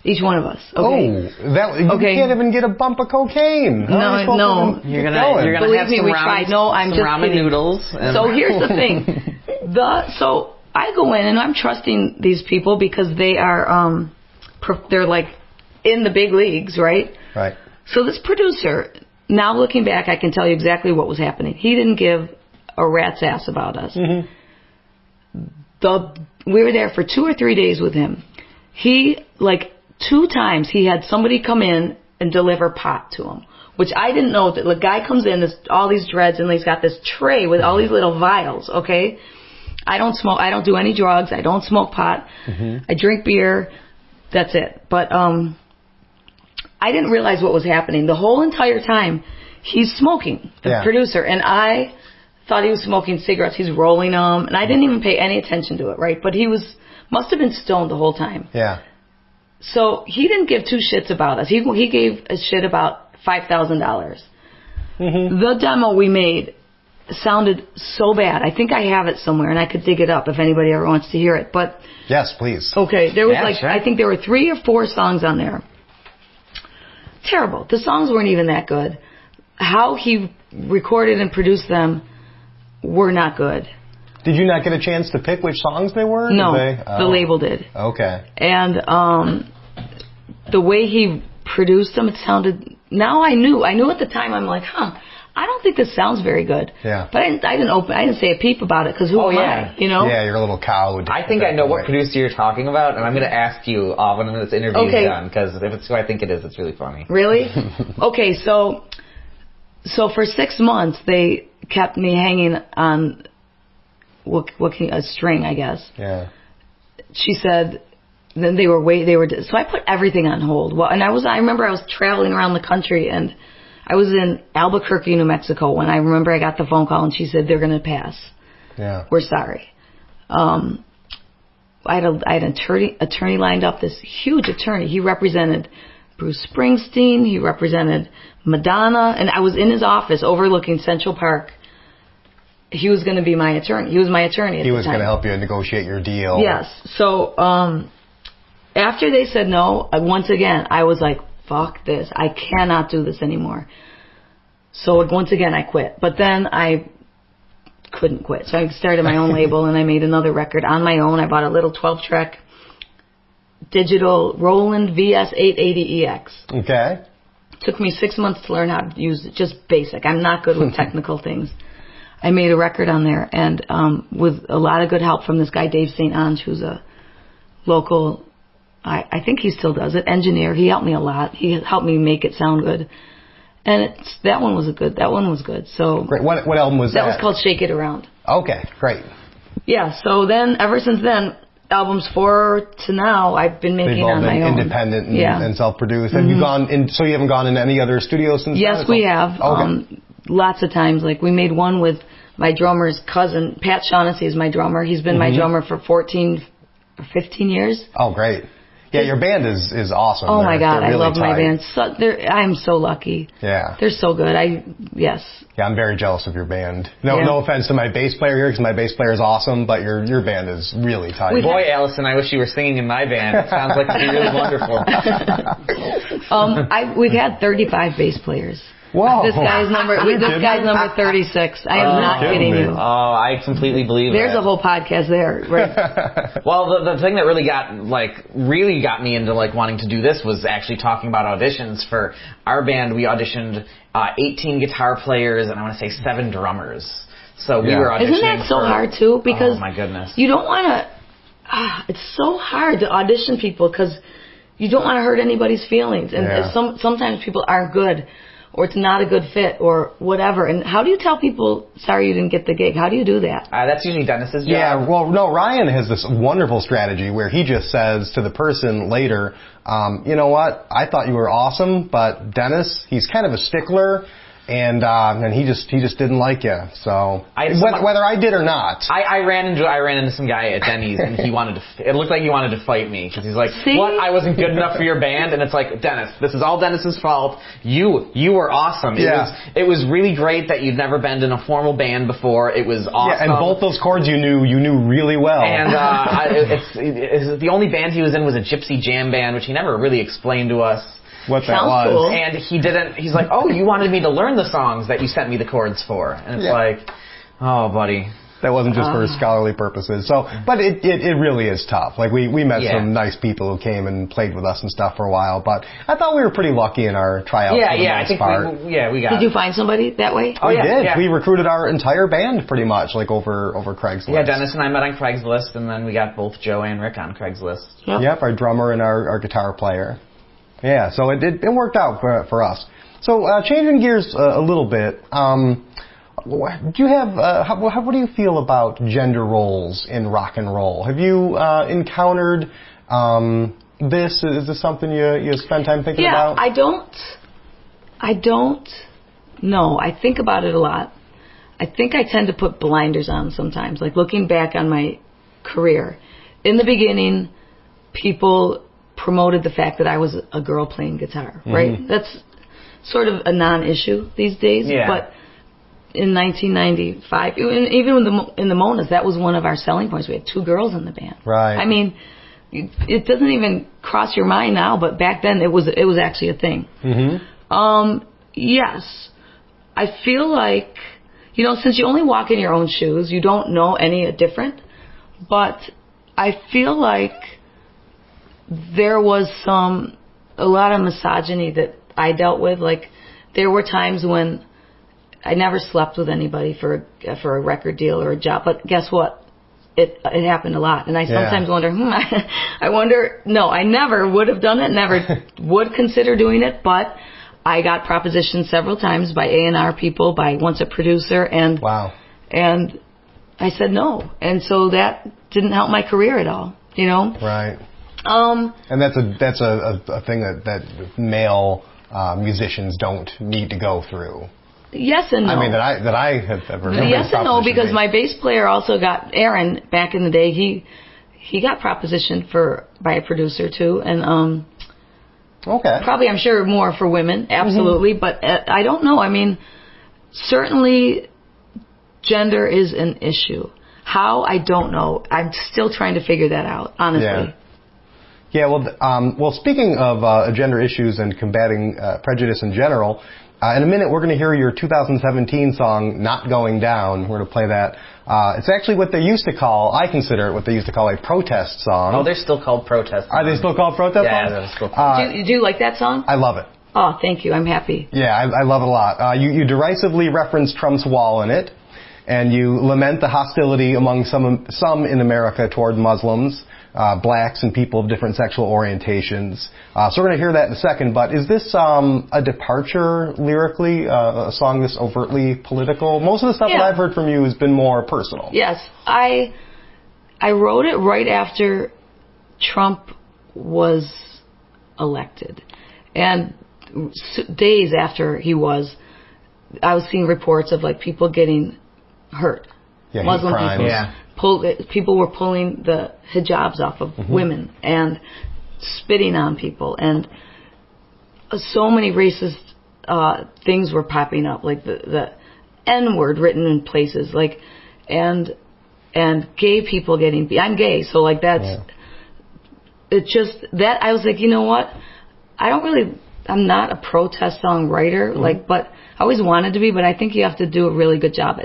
Speaker 8: Each one of us. Okay.
Speaker 5: Oh, you can't even get a bump of cocaine.
Speaker 8: No.
Speaker 4: You're gonna
Speaker 8: Believe
Speaker 4: have
Speaker 8: me,
Speaker 4: some
Speaker 8: we tried. No, I'm just
Speaker 4: ramen
Speaker 8: kidding.
Speaker 4: noodles.
Speaker 8: So here's the thing. So I go in and I'm trusting these people because they are they're like in the big leagues, right? Right. So this producer, now looking back, I can tell you exactly what was happening. He didn't give a rat's ass about us. Mm-hmm. We were there for 2 or 3 days with him. He, 2 times, he had somebody come in and deliver pot to him, which I didn't know. That the guy comes in, all these dreads, and he's got this tray with all these little vials, okay? I don't smoke. I don't do any drugs. I don't smoke pot. Mm-hmm. I drink beer. That's it. But I didn't realize what was happening. The whole entire time, he's smoking, the producer, and I thought he was smoking cigarettes. He's rolling them, and I didn't even pay any attention to it, right? But he must have been stoned the whole time. Yeah. So he didn't give 2 shits about us. He gave a shit about $5,000. Mm-hmm. The demo we made sounded so bad. I think I have it somewhere, and I could dig it up if anybody ever wants to hear it. But
Speaker 5: yes, please.
Speaker 8: Okay, there was I think there were 3 or 4 songs on there. Terrible. The songs weren't even that good. How he recorded and produced them were not good.
Speaker 5: Did you not get a chance to pick which songs they were?
Speaker 8: No, the label did. Okay. And the way he produced them, it sounded... Now I knew at the time, I'm like, I don't think this sounds very good. Yeah. But I didn't say a peep about it, because who am I? You know?
Speaker 5: Yeah, you're a little cowed.
Speaker 4: I think I know what producer you're talking about, and I'm going to ask you when this interview is done, because if it's who I think it is, it's really funny.
Speaker 8: Really? Okay, so for 6 months, they kept me hanging on a string, I guess. Yeah. She said... Then so I put everything on hold. Well, and I remember I was traveling around the country, and I was in Albuquerque, New Mexico, when I remember I got the phone call and she said, "They're going to pass. Yeah. We're sorry." I had an attorney lined up, this huge attorney. He represented Bruce Springsteen, he represented Madonna, and I was in his office overlooking Central Park. He was going to be my attorney. He was my attorney at the time.
Speaker 5: He was going to help you negotiate your deal.
Speaker 8: Yes. So, after they said no, once again, I was like, fuck this. I cannot do this anymore. So once again, I quit. But then I couldn't quit. So I started my own label, and I made another record on my own. I bought a little 12-track digital Roland VS880EX. Okay. Took me 6 months to learn how to use it, just basic. I'm not good with technical things. I made a record on there, and with a lot of good help from this guy, Dave St. Ange, who's a local... I think he still does it. Engineer. He helped me a lot. He helped me make it sound good. And that one was good. So
Speaker 5: great. What album was that?
Speaker 8: That was called Shake It Around.
Speaker 5: Okay, great.
Speaker 8: Yeah. So then, ever since then, albums 4 to now, I've been making on my own.
Speaker 5: Independent and self-produced. Have you gone in? So you haven't gone in any other studios since?
Speaker 8: Yes, we have. Okay. Lots of times. Like we made one with my drummer's cousin, Pat Shaughnessy is my drummer. He's been my drummer for 14 or 15 years.
Speaker 5: Oh, great. Yeah, your band is awesome.
Speaker 8: Oh, my God. Really I love my band. I'm so lucky. Yeah. They're so good. Yes.
Speaker 5: Yeah, I'm very jealous of your band. No offense to my bass player here, because my bass player is awesome, but your band is really tight.
Speaker 4: Boy, Alison, I wish you were singing in my band. It sounds like it'd be really wonderful.
Speaker 8: We've had 35 bass players.
Speaker 5: Whoa.
Speaker 8: This guy's number 36. I am not kidding you.
Speaker 4: Oh, I completely believe
Speaker 8: There's a whole podcast there. Right.
Speaker 4: Well, the thing that really got me into wanting to do this was actually talking about auditions. For our band, we auditioned 18 guitar players and I want to say 7 drummers. So we were auditioning.
Speaker 8: Isn't that so hard too? Because
Speaker 4: oh my goodness.
Speaker 8: You don't want to. it's so hard to audition people because you don't want to hurt anybody's feelings. And sometimes people aren't good, or it's not a good fit, or whatever. And how do you tell people, sorry you didn't get the gig? How do you do that?
Speaker 4: That's usually Dennis's job.
Speaker 5: Yeah, well, no, Ryan has this wonderful strategy where he just says to the person later, you know what, I thought you were awesome, but Dennis, he's kind of a stickler. And he just didn't like you. So whether I did or not,
Speaker 4: I ran into some guy at Denny's, and it looked like he wanted to fight me because he's like, what? I wasn't good enough for your band, and it's like, Dennis, this is all Dennis's fault. You were awesome. It was really great that you'd never been in a formal band before. It was awesome.
Speaker 5: Yeah, and both those chords you knew really well.
Speaker 4: And the only band he was in was a gypsy jam band, which he never really explained to us
Speaker 5: what that was.
Speaker 8: Cool.
Speaker 4: And he's like, oh, you wanted me to learn the songs that you sent me the chords for. And it's like, oh, buddy.
Speaker 5: That wasn't just for scholarly purposes. So, but it really is tough. Like we met some nice people who came and played with us and stuff for a while, but I thought we were pretty lucky in our tryouts for the most part.
Speaker 4: We got.
Speaker 8: Did you find somebody that way?
Speaker 5: We did. Yeah. We recruited our entire band pretty much, like over Craigslist.
Speaker 4: Yeah, Dennis and I met on Craigslist, and then we got both Joe and Rick on Craigslist.
Speaker 5: Yep, our drummer and our guitar player. Yeah, so it worked out for us. So changing gears a little bit, do you have what do you feel about gender roles in rock and roll? Have you encountered this? Is this something you spend time thinking about?
Speaker 8: I don't know. I think about it a lot. I think I tend to put blinders on sometimes. Like looking back on my career, in the beginning, people promoted the fact that I was a girl playing guitar, right? That's sort of a non-issue these days. Yeah. But in 1995, even in the Monas, that was one of our selling points. We had 2 girls in the band.
Speaker 5: Right.
Speaker 8: I mean, it doesn't even cross your mind now, but back then it was actually a thing. Yes, I feel like, since you only walk in your own shoes, you don't know any different. But I feel like there was a lot of misogyny that I dealt with. Like, there were times when I never slept with anybody for a record deal or a job, but guess what? It happened a lot, and I sometimes wonder. No, I never would have done it. Never would consider doing it, but I got propositioned several times by A&R people, by once a producer, and and I said no, and so that didn't help my career at all.
Speaker 5: Right. And that's a thing that male musicians don't need to go through.
Speaker 8: Yes and no.
Speaker 5: I mean, that I have ever.
Speaker 8: Yes and no, because my bass player also got, Aaron, back in the day, he got propositioned by a producer too, and probably, I'm sure, more for women, absolutely, but I don't know. I mean, certainly gender is an issue. How, I don't know. I'm still trying to figure that out, honestly.
Speaker 5: Yeah, well, speaking of gender issues and combating prejudice in general, in a minute we're going to hear your 2017 song, Not Going Down. We're going to play that. It's actually what they used to call, I consider it what they used to call a protest song.
Speaker 4: Oh, they're still called protest songs.
Speaker 5: Are they still called protest songs?
Speaker 4: Yeah, they're still called.
Speaker 8: Do you like that song?
Speaker 5: I love it.
Speaker 8: Oh, thank you. I'm happy.
Speaker 5: Yeah, I love it a lot. You derisively reference Trump's wall in it, and you lament the hostility among some in America toward Muslims, blacks, and people of different sexual orientations. So we're going to hear that in a second, but is this a departure lyrically, a song that's overtly political? Most of the stuff that I've heard from you has been more personal.
Speaker 8: Yes. I wrote it right after Trump was elected. And days after he was, I was seeing reports of people getting hurt.
Speaker 5: Yeah,
Speaker 8: Muslim people. Yeah. People were pulling the hijabs off of women and spitting on people, and so many racist things were popping up, like the N-word written in places, and gay people getting beat. I'm gay, so that's it's just that I was like, you know what? I'm not a protest song writer, but I always wanted to be, but I think you have to do a really good job.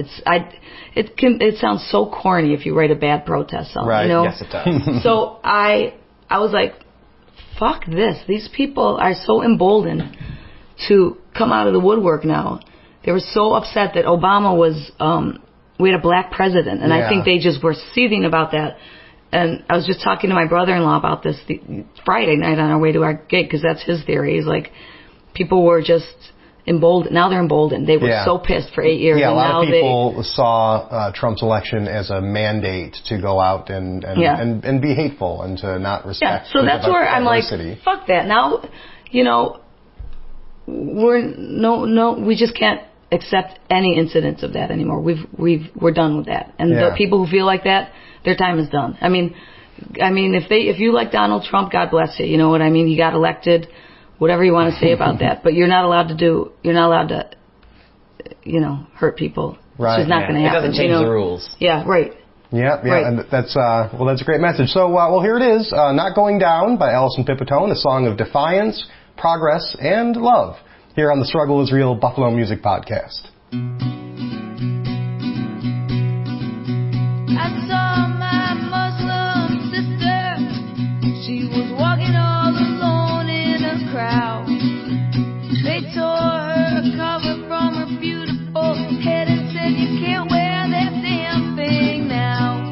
Speaker 8: It sounds so corny if you write a bad protest song,
Speaker 5: right?
Speaker 4: Yes, it does.
Speaker 8: So I was like, fuck this. These people are so emboldened to come out of the woodwork now. They were so upset that Obama we had a black president, and I think they just were seething about that. And I was just talking to my brother-in-law about this Friday night on our way to our gig, because that's his theory. He's like, people were just emboldened. Now they're emboldened. They were so pissed for 8 years.
Speaker 5: Yeah,
Speaker 8: and
Speaker 5: a lot of people saw Trump's election as a mandate to go out and be hateful and to not respect.
Speaker 8: Yeah, so that's where I'm like, fuck that. Now, you know, we just can't accept any incidents of that anymore. We're done with that. And the people who feel like that, their time is done. I mean, if you like Donald Trump, God bless you. You know what I mean? He got elected. Whatever you want to say about that, but you're not allowed to, you know, hurt people.
Speaker 5: Right.
Speaker 8: It's just not going to happen.
Speaker 4: It doesn't change the rules.
Speaker 8: Yeah, right.
Speaker 5: Yeah,
Speaker 8: right.
Speaker 5: And that's a great message. So, here it is, Not Going Down by Alison Pipitone, a song of defiance, progress, and love, here on the Struggle is Real Buffalo Music Podcast.
Speaker 9: I saw my Muslim sister. She was walking all alone in a crowd. They tore her cover from her beautiful head and said, you can't wear that damn thing now.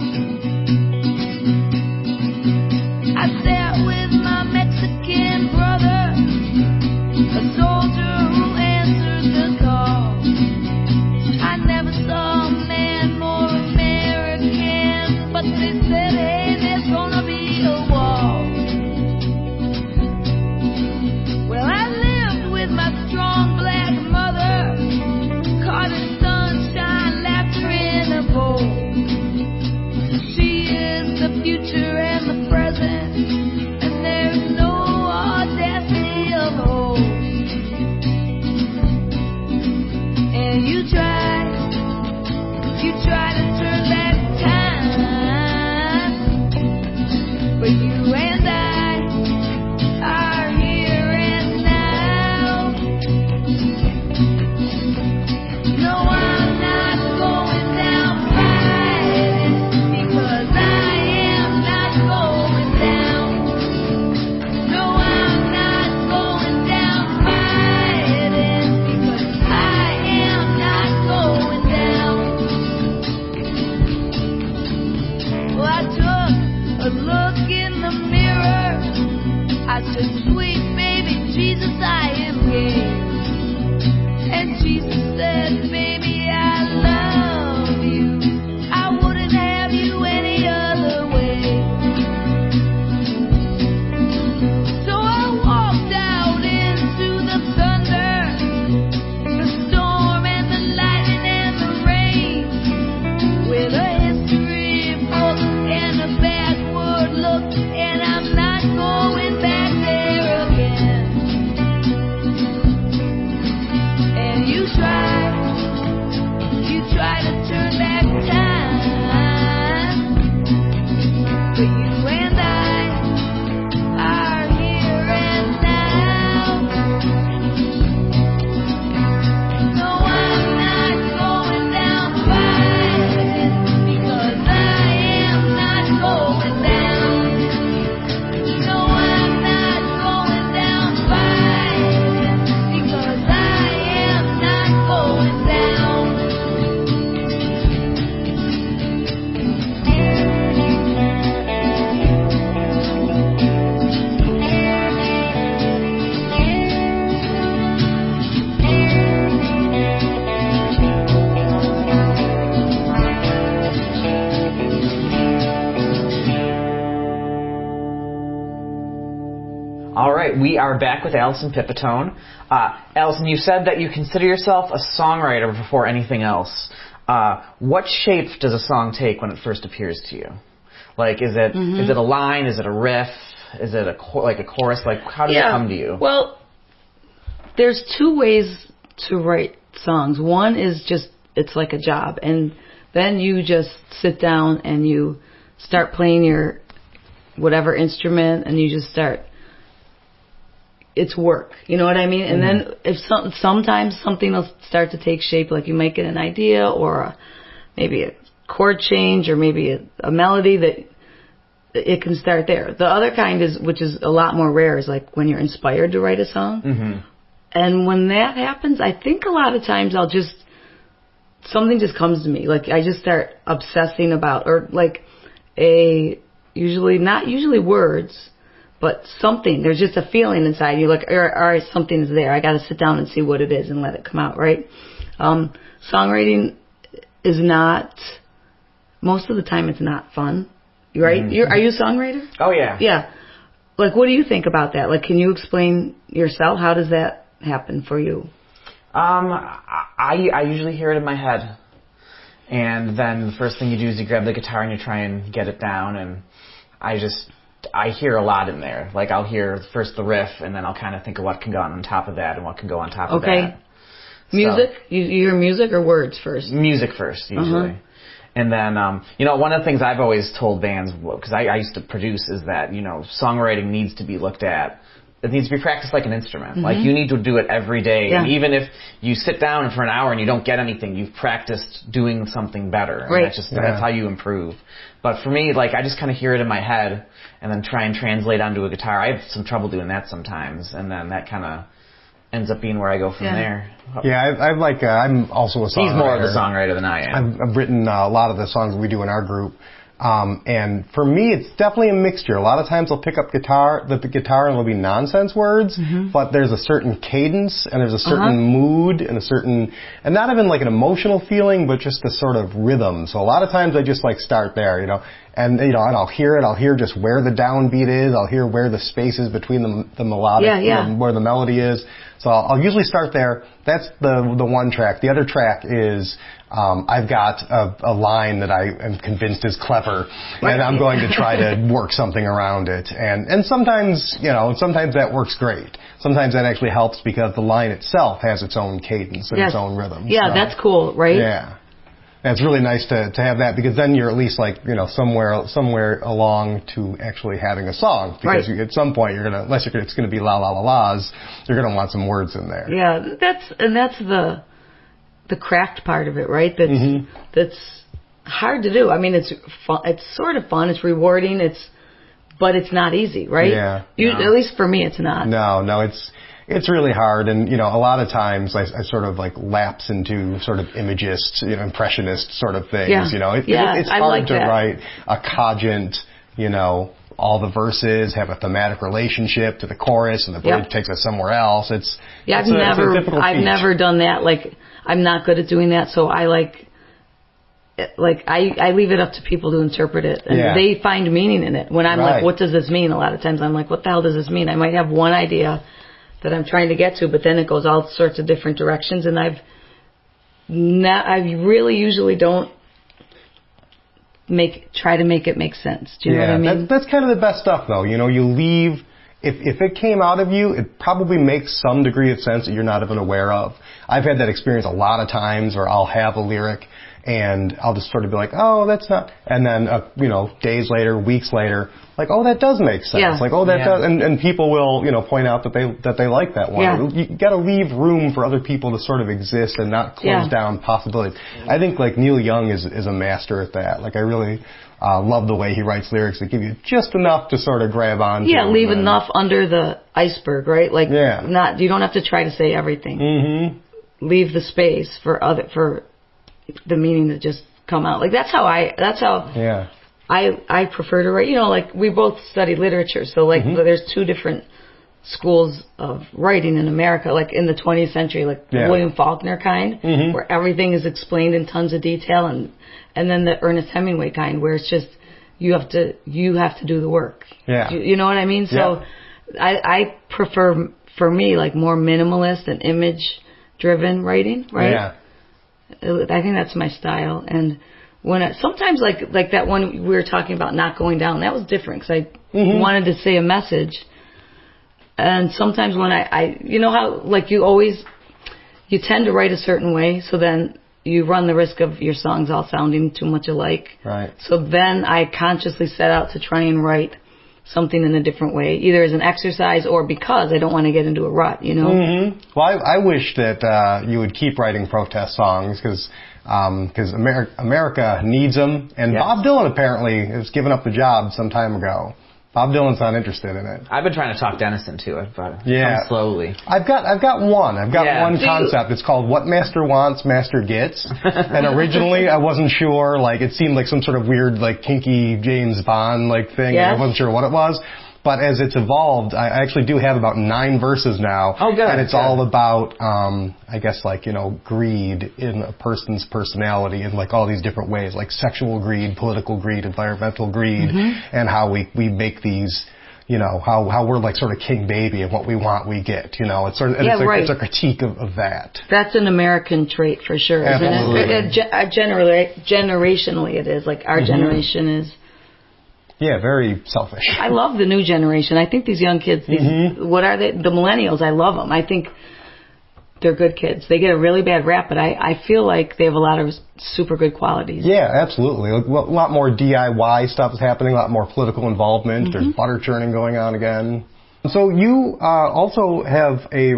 Speaker 9: I sat with my Mexican brother, a soldier who answered the call. I never saw a man more American, but they said, hey, there's gonna be a wall. Well, I lived with my strong black mother, caught in sunshine, laughter in a bowl. She is the future and the present, and there's no audacity of hope. And you try to turn back time, but you and I are here and now. No, I'm not going down fighting, because I am not going down. No, I'm not going down fighting, because I am not going down. Well, I took a look in the mirror. I said, sweet baby Jesus, I am gay. And Jesus said, baby, I love you. I wouldn't have you any other way. So I walked out into the thunder, the storm and the lightning and the rain, with a history book and a backward look, and I'm not going back there again. And you try to turn back time, but you and I are here and now. No, I'm not going down fighting, because I am not going down. No, I'm not going down fighting, because I am not going down.
Speaker 4: All right, we are back with Alison Pipitone. Alison, you said that you consider yourself a songwriter before anything else. What shape does a song take when it first appears to you? Like, is it a line? Is it a riff? Is it a chorus? Like, how does it come to you?
Speaker 8: Well, there's two ways to write songs. One is just, it's like a job, and then you just sit down and you start playing your whatever instrument, and you just start. It's work, you know what I mean? And then if sometimes something will start to take shape, like you might get an idea or maybe a chord change or maybe a melody, that it can start there. The other kind is, which is a lot more rare, is like when you're inspired to write a song. And when that happens, I think a lot of times something just comes to me. Like I just start obsessing about, or like not usually words, but something. There's just a feeling inside you, like, all right, something is there. I got to sit down and see what it is and let it come out, right? Songwriting is not, most of the time it's not fun, right? Mm-hmm. Are you a songwriter?
Speaker 4: Oh, yeah.
Speaker 8: Yeah. Like, what do you think about that? Like, can you explain yourself? How does that happen for you?
Speaker 4: I usually hear it in my head. And then the first thing you do is you grab the guitar and you try and get it down. And I hear a lot in there. Like, I'll hear first the riff, and then I'll kind of think of what can go on top of that and what can go on top of that.
Speaker 8: Okay. Music? So, you hear music or words first?
Speaker 4: Music first, usually. Uh-huh. And then, one of the things I've always told bands, because I used to produce, is that, songwriting needs to be looked at. It needs to be practiced like an instrument. Mm-hmm. Like, you need to do it every day. Yeah. And even if you sit down for an hour and you don't get anything, you've practiced doing something better.
Speaker 8: Right.
Speaker 4: And that's how you improve. But for me, like, I just kind of hear it in my head and then try and translate onto a guitar. I have some trouble doing that sometimes. And then that kind of ends up being where I go from there.
Speaker 5: Yeah, I'm also a songwriter.
Speaker 4: He's more of a songwriter than I am.
Speaker 5: I've written a lot of the songs we do in our group. And for me, it's definitely a mixture. A lot of times I'll pick up the guitar and there'll be nonsense words, but there's a certain cadence and there's a certain mood and and not even like an emotional feeling, but just a sort of rhythm. So a lot of times I just like start there, and I'll hear it. I'll hear just where the downbeat is. I'll hear where the space is between the melodic, where the melody is. So I'll usually start there. That's the one track. The other track is I've got a line that I am convinced is clever, and I'm going to try to work something around it. And sometimes, sometimes that works great. Sometimes that actually helps because the line itself has its own cadence and its own rhythm.
Speaker 8: Yeah, so, that's cool, right?
Speaker 5: Yeah. And it's really nice to have that because then you're at least like, somewhere along to actually having a song. Because at some point unless it's going to be la la la la's, you're going to want some words in there.
Speaker 8: Yeah, that's the craft part of it, right? That's hard to do. I mean, it's fun, it's sort of fun, it's rewarding, but it's not easy, right?
Speaker 5: Yeah.
Speaker 8: At least for me, it's not.
Speaker 5: No, it's really hard, and a lot of times I sort of like lapse into sort of imagist, impressionist sort of things.
Speaker 8: Yeah.
Speaker 5: It's hard to write a cogent, all the verses have a thematic relationship to the chorus, and the bridge takes us somewhere else.
Speaker 8: I've never done that. Like, I'm not good at doing that, so I I leave it up to people to interpret it, and they find meaning in it. When I'm like, what does this mean? A lot of times I'm like, what the hell does this mean? I might have one idea that I'm trying to get to, but then it goes all sorts of different directions, and I really usually don't try to make it make sense. Do you know what I mean?
Speaker 5: That's kind of the best stuff, though. You leave, if it came out of you, it probably makes some degree of sense that you're not even aware of. I've had that experience a lot of times where I'll have a lyric and I'll just sort of be like, oh, that's not, and then, days later, weeks later, like, oh, that does make sense.
Speaker 8: Yeah.
Speaker 5: Like, oh, that does, and people will, point out that they like that one.
Speaker 8: Yeah.
Speaker 5: You gotta leave room for other people to sort of exist and not close down possibilities. I think, like, Neil Young is a master at that. Like, I really love the way he writes lyrics that give you just enough to sort of grab onto.
Speaker 8: Yeah, leave enough under the iceberg, right? Like, you don't have to try to say everything. Mm-hmm. Leave the space for the meaning to just come out. Like, that's how I prefer to write. Like, we both study literature, so like there's two different schools of writing in America. Like, in the 20th century, like the William Faulkner kind, where everything is explained in tons of detail, and then the Ernest Hemingway kind, where it's just you have to do the work.
Speaker 5: Yeah.
Speaker 8: You know what I mean? So I prefer, for me, like, more minimalist and image driven writing, right?
Speaker 5: Yeah.
Speaker 8: I think that's my style. And sometimes like that one we were talking about, not going down, that was different because I wanted to say a message. And sometimes when I how like you tend to write a certain way, so then you run the risk of your songs all sounding too much alike.
Speaker 5: Right.
Speaker 8: So then I consciously set out to try and write something in a different way, either as an exercise or because I don't want to get into a rut,
Speaker 5: Mm-hmm. Well, I wish that you would keep writing protest songs because America needs them, and Bob Dylan apparently has given up the job some time ago. Bob Dylan's not interested in it.
Speaker 4: I've been trying to talk Dennis into it, but
Speaker 5: yeah,
Speaker 4: slowly.
Speaker 5: I've got one. I've got one concept. It's called "What Master Wants, Master Gets." And originally, I wasn't sure. Like, it seemed like some sort of weird, like, kinky James Bond like thing.
Speaker 8: Yes.
Speaker 5: I wasn't sure what it was. But as it's evolved, I actually do have about 9 verses now.
Speaker 4: Oh, good.
Speaker 5: And it's all about, I guess, like, greed in a person's personality in, like, all these different ways, like sexual greed, political greed, environmental greed, and how we make these, how we're like sort of king baby and what we want we get, It's sort of, and it's a critique of that.
Speaker 8: That's an American trait for sure,
Speaker 5: Absolutely.
Speaker 8: isn't it? Generationally it is. Like, our generation is...
Speaker 5: Yeah, very selfish.
Speaker 8: I love the new generation. I think these young kids, what are they? The millennials, I love them. I think they're good kids. They get a really bad rap, but I feel like they have a lot of super good qualities.
Speaker 5: Yeah, absolutely. A lot more DIY stuff is happening, a lot more political involvement. There's butter churning going on again. So you also have a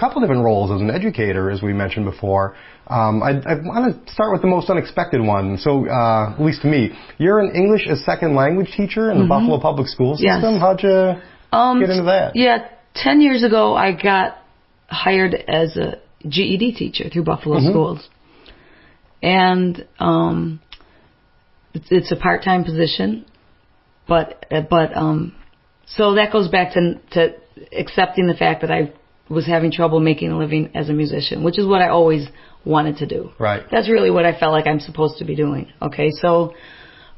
Speaker 5: couple different roles as an educator, as we mentioned before. I want to start with the most unexpected one. So, at least to me, you're an English as second language teacher in the Buffalo Public School system.
Speaker 8: Yes.
Speaker 5: How'd you get into that?
Speaker 8: Yeah, 10 years ago, I got hired as a GED teacher through Buffalo Schools. And it's a part-time position, but so that goes back to accepting the fact that I was having trouble making a living as a musician, which is what I always wanted to do.
Speaker 5: Right.
Speaker 8: That's really what I felt like I'm supposed to be doing. Okay, so,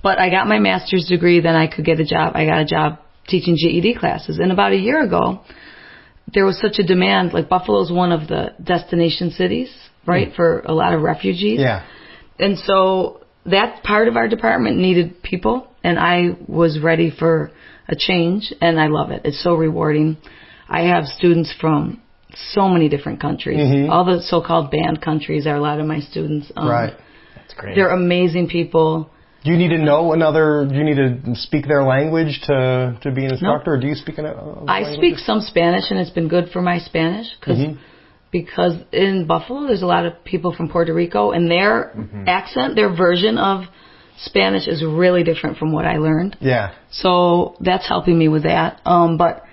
Speaker 8: but I got my master's degree, then I could get a job. I got a job teaching GED classes. And about a year ago, there was such a demand, like Buffalo's one of the destination cities, right, for a lot of refugees.
Speaker 5: Yeah.
Speaker 8: And so that part of our department needed people, and I was ready for a change, and I love it. It's so rewarding. I have students from so many different countries. All the so-called banned countries are a lot of my students.
Speaker 5: Right.
Speaker 4: That's great.
Speaker 8: They're amazing people.
Speaker 5: Do you need to speak their language to be an instructor, or do you speak
Speaker 8: I speak some Spanish, and it's been good for my Spanish, because in Buffalo there's a lot of people from Puerto Rico, and their accent, their version of Spanish is really different from what I learned.
Speaker 5: Yeah.
Speaker 8: So that's helping me with that. But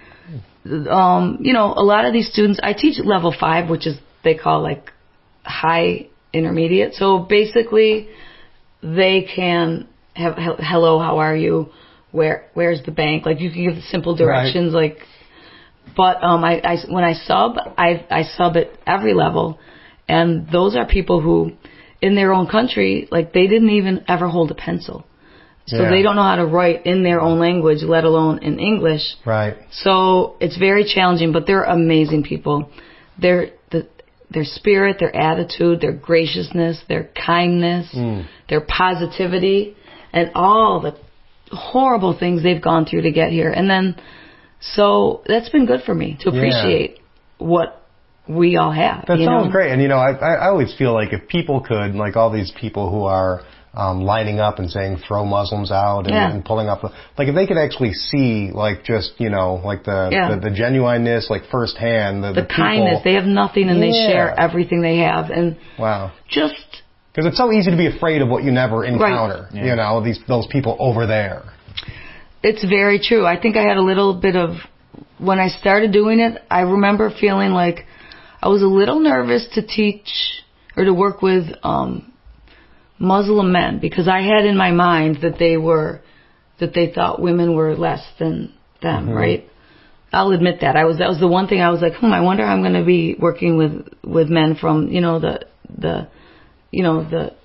Speaker 8: a lot of these students, I teach level 5, which is, they call like high intermediate. So basically they can have, hello, how are you? Where's the bank? Like, you can give simple directions, like, but when I sub at every level, and those are people who, in their own country, like, they didn't even ever hold a pencil. So they don't know how to write in their own language, let alone in English.
Speaker 5: Right.
Speaker 8: So it's very challenging, but they're amazing people. Their spirit, their attitude, their graciousness, their kindness, their positivity, and all the horrible things they've gone through to get here. And then, so that's been good for me to appreciate what we all have.
Speaker 5: That sounds great. And, I always feel like if people could, like all these people who are lining up and saying throw Muslims out and pulling up, like if they could actually see, like, just, like the genuineness, like firsthand, the
Speaker 8: kindness. They have nothing and they share everything they have. And just
Speaker 5: because it's so easy to be afraid of what you never encounter, those people over there.
Speaker 8: It's very true. I think I had a little bit of, when I started doing it, I remember feeling like I was a little nervous to teach or to work with Muslim men, because I had in my mind that they thought women were less than them, right? I'll admit that. That was the one thing I was like, I wonder how I'm going to be working with men from, a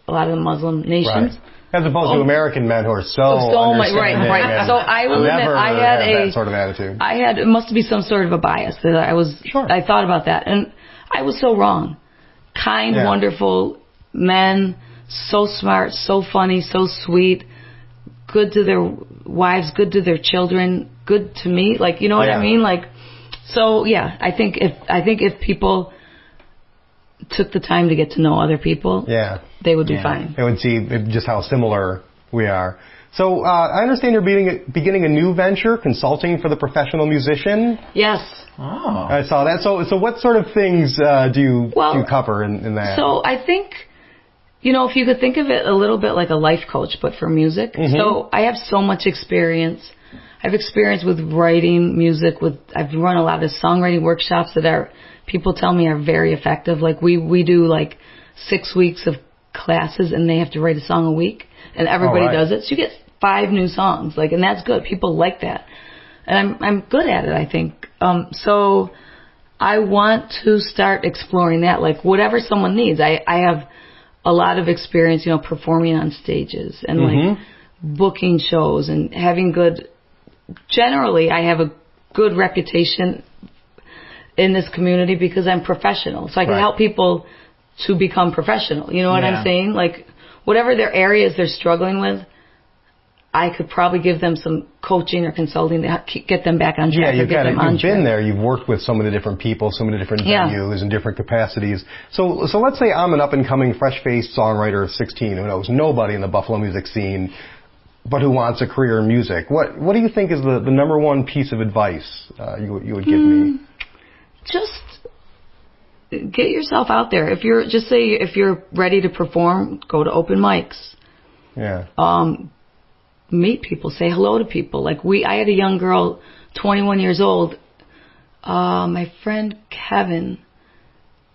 Speaker 8: lot of the Muslim nations.
Speaker 5: Right. As opposed to American men who are so
Speaker 8: much, right. So I will admit, I had
Speaker 5: that sort of attitude.
Speaker 8: It must be some sort of a bias that I thought about that, and I was so wrong. Kind, wonderful men, so smart, so funny, so sweet, good to their wives, good to their children, good to me. Like, you know what I mean? Like, so I think if people took the time to get to know other people, they would be fine.
Speaker 5: They would see just how similar we are. So I understand you're beginning a new venture, consulting for the professional musician.
Speaker 8: Yes.
Speaker 5: Oh. I saw that. So what sort of things do you cover in that?
Speaker 8: So I think, if you could think of it a little bit like a life coach, but for music. So I have so much experience. I've experienced with writing music. I've run a lot of songwriting workshops that people tell me are very effective. Like we do like 6 weeks of classes, and they have to write a song a week, and everybody does it. So you get 5 new songs, like, and that's good. People like that, and I'm good at it, I think. So I want to start exploring that, like whatever someone needs. I have a lot of experience, performing on stages and like booking shows and having generally I have a good reputation in this community because I'm professional. So I can help people to become professional. You know what I'm saying? Like whatever their areas they're struggling with, I could probably give them some coaching or consulting to get them back on track.
Speaker 5: Yeah, you've been there. You've worked with so many different people, so many different venues and different capacities. So let's say I'm an up-and-coming, fresh-faced songwriter of 16 who knows nobody in the Buffalo music scene, but who wants a career in music. What do you think is the number one piece of advice you would give me?
Speaker 8: Just get yourself out there. If you're ready to perform, go to open mics.
Speaker 5: Yeah.
Speaker 8: Meet people, say hello to people. Like I had a young girl, 21 years old. My friend Kevin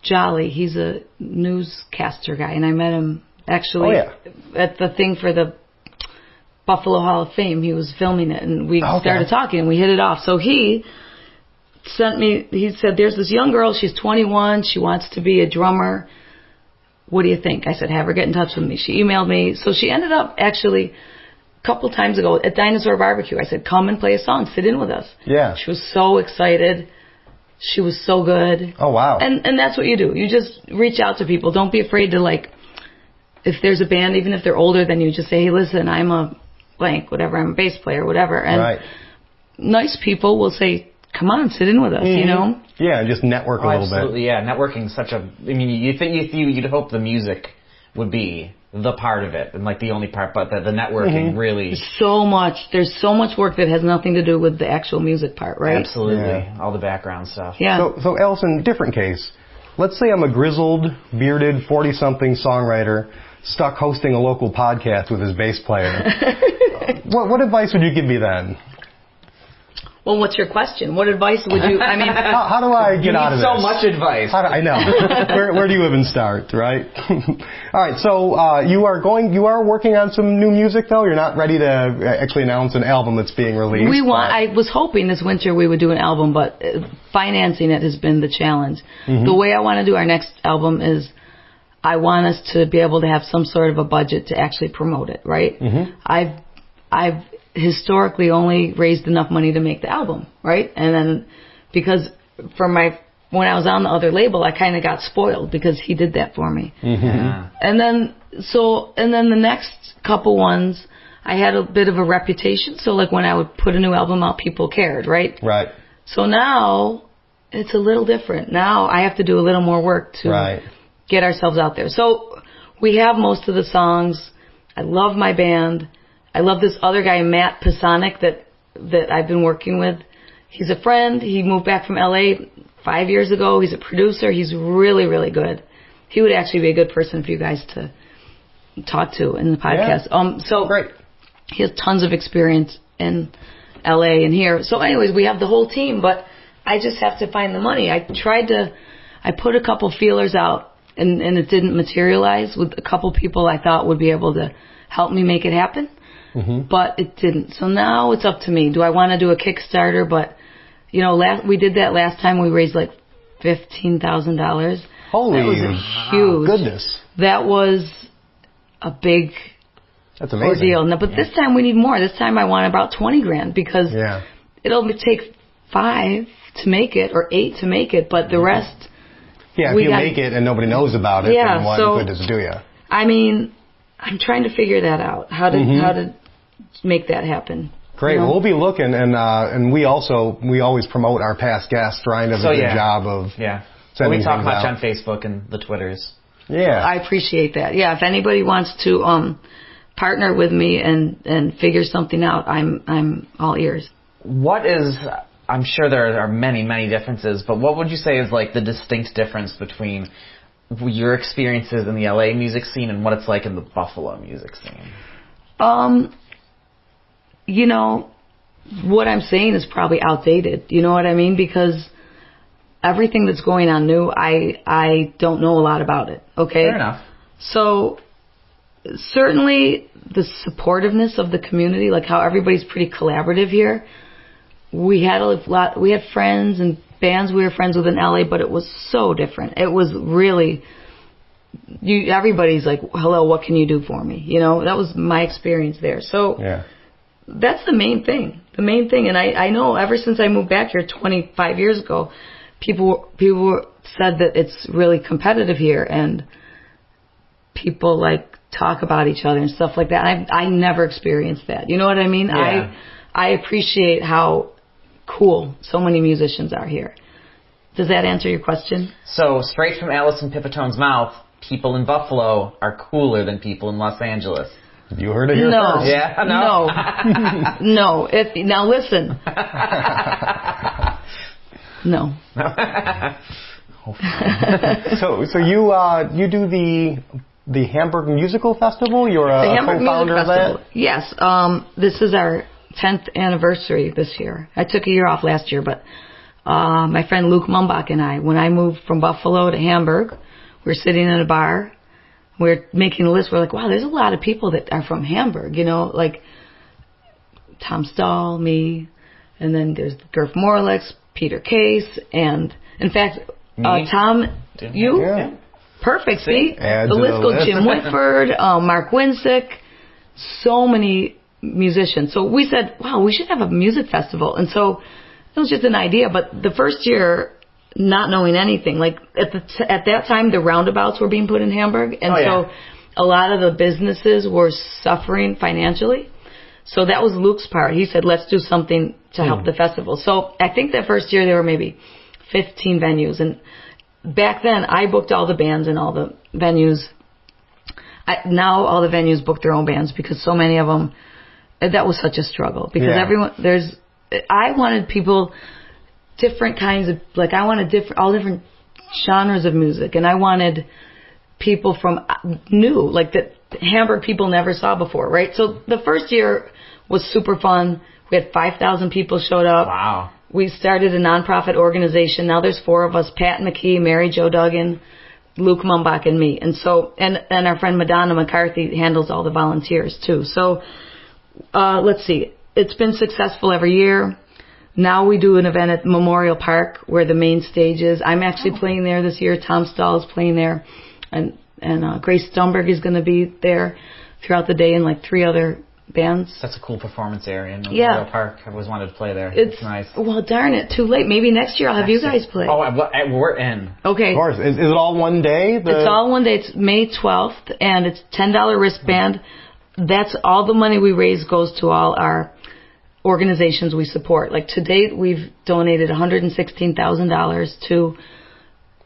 Speaker 8: Jolly, he's a newscaster guy, and I met him actually at the thing for the Buffalo Hall of Fame. He was filming it, and we started talking, and we hit it off. So he said, there's this young girl, she's 21, she wants to be a drummer. What do you think? I said, have her get in touch with me. She emailed me. So she ended up actually a couple times ago at Dinosaur Barbecue. I said, come and play a song, sit in with us.
Speaker 5: Yeah.
Speaker 8: She was so excited. She was so good.
Speaker 5: Oh, wow.
Speaker 8: And that's what you do. You just reach out to people. Don't be afraid to, like, if there's a band, even if they're older than you, just say, hey, listen, I'm a blank, whatever, I'm a bass player, whatever. And nice people will say, come on, sit in with us, you know?
Speaker 5: Yeah, and just network a little bit.
Speaker 4: Absolutely, yeah. Networking is such a... I mean, you'd hope the music would be the part of it, and like the only part, but the networking really...
Speaker 8: There's so much work that has nothing to do with the actual music part, right?
Speaker 4: Absolutely. Yeah. All the background stuff.
Speaker 8: Yeah.
Speaker 5: So Alison, different case. Let's say I'm a grizzled, bearded, 40-something songwriter stuck hosting a local podcast with his bass player. What advice would you give me then?
Speaker 8: Well, what's your question? What advice would you... I mean...
Speaker 5: how do I get out of this?
Speaker 4: So much advice.
Speaker 5: I know. Where do you even start, right? All right, so you are working on some new music, though? You're not ready to actually announce an album that's being released?
Speaker 8: I was hoping this winter we would do an album, but financing it has been the challenge. The way I want to do our next album is I want us to be able to have some sort of a budget to actually promote it, right? I've historically only raised enough money to make the album, right? And then because when I was on the other label, I kind of got spoiled because he did that for me. And then the next couple ones, I had a bit of a reputation. So like when I would put a new album out, people cared, right?
Speaker 5: Right.
Speaker 8: So now it's a little different. Now I have to do a little more work to get ourselves out there. So we have most of the songs. I love my band. I love this other guy, Matt Pisonic, that I've been working with. He's a friend. He moved back from L.A. 5 years ago. He's a producer. He's really, really good. He would actually be a good person for you guys to talk to in the podcast. So
Speaker 5: great.
Speaker 8: He has tons of experience in L.A. and here. So anyways, we have the whole team, but I just have to find the money. I put a couple feelers out, and it didn't materialize with a couple people I thought would be able to help me make it happen. But it didn't. So now it's up to me. Do I want to do a Kickstarter? But, we did that last time. We raised like $15,000.
Speaker 5: Holy,
Speaker 8: that was huge.
Speaker 5: Goodness.
Speaker 8: That was a big ordeal. No, but this time we need more. This time I want about $20,000 because it'll take 5 to make it or 8 to make it, but the rest...
Speaker 5: Yeah, if you make it and nobody knows about it, then what good does it do you?
Speaker 8: I mean, I'm trying to figure that out, how to make that happen.
Speaker 5: Great. Well, we'll be looking, and we always promote our past guests. Ryan does a good job of sending
Speaker 4: we talk much
Speaker 5: out
Speaker 4: on Facebook and the Twitters.
Speaker 5: Yeah,
Speaker 8: I appreciate that. Yeah, if anybody wants to partner with me and figure something out, I'm all ears.
Speaker 4: I'm sure there are many, many differences, but what would you say is like the distinct difference between your experiences in the LA music scene and what it's like in the Buffalo music scene?
Speaker 8: what I'm saying is probably outdated. You know what I mean? Because everything that's going on new, I don't know a lot about it. Okay?
Speaker 4: Fair enough. So
Speaker 8: certainly the supportiveness of the community, like how everybody's pretty collaborative here. We had friends and bands we were friends with in LA, but it was so different. It was really, everybody's like, hello, what can you do for me? You know, that was my experience there. So that's the main thing. And I know ever since I moved back here 25 years ago, people said that it's really competitive here, and people like talk about each other and stuff like that. I never experienced that. You know what I mean?
Speaker 4: Yeah.
Speaker 8: I appreciate how cool so many musicians are here. Does that answer your question?
Speaker 4: So straight from Alison Pipitone's mouth, people in Buffalo are cooler than people in Los Angeles.
Speaker 5: You heard it here first.
Speaker 4: Yeah, no.
Speaker 8: No. Now listen. No.
Speaker 5: So you do the Hamburg Musical Festival? You're a co-founder of that?
Speaker 8: Yes. This is our 10th anniversary this year. I took a year off last year, but my friend Luke Mumbach and I, when I moved from Buffalo to Hamburg, we were sitting in a bar. We were making a list. We're like, wow, there's a lot of people that are from Hamburg, you know, like Tom Stahl, me, and then there's Gurf Morlix, Peter Case, and in fact, Tom, you? Yeah. Perfect, see? The list goes Jim Whitford, Mark Winsick, so many musicians. So we said, wow, we should have a music festival. And so it was just an idea. But the first year, not knowing anything, like at that time, the roundabouts were being put in Hamburg. And so a lot of the businesses were suffering financially. So that was Luke's part. He said, let's do something to help the festival. So I think that first year there were maybe 15 venues. And back then, I booked all the bands and all the venues. Now all the venues book their own bands because so many of them, that was such a struggle. Because I wanted people, different kinds of, like I wanted all different genres of music. And I wanted people from new, like that Hamburg people never saw before, right? So the first year was super fun. We had 5,000 people showed up.
Speaker 4: Wow.
Speaker 8: We started a nonprofit organization. Now there's 4 of us: Pat McKee, Mary Jo Duggan, Luke Mumbach, and me. And so, and our friend Madonna McCarthy handles all the volunteers too. So, let's see. It's been successful every year. Now we do an event at Memorial Park where the main stage is. I'm actually playing there this year. Tom Stahl is playing there, and Grace Stumberg is going to be there throughout the day, and like 3 other bands.
Speaker 4: That's a cool performance area in Memorial Park. I've always wanted to play there. It's nice. Well,
Speaker 8: darn it, too late. Maybe next year I'll have you guys play.
Speaker 4: Oh, we're in.
Speaker 8: Okay.
Speaker 5: Of course. Is it all one day?
Speaker 8: It's all one day. It's May 12th, and it's $10 wristband. That's all the money we raise goes to all our organizations we support. Like to date, we've donated $116,000 to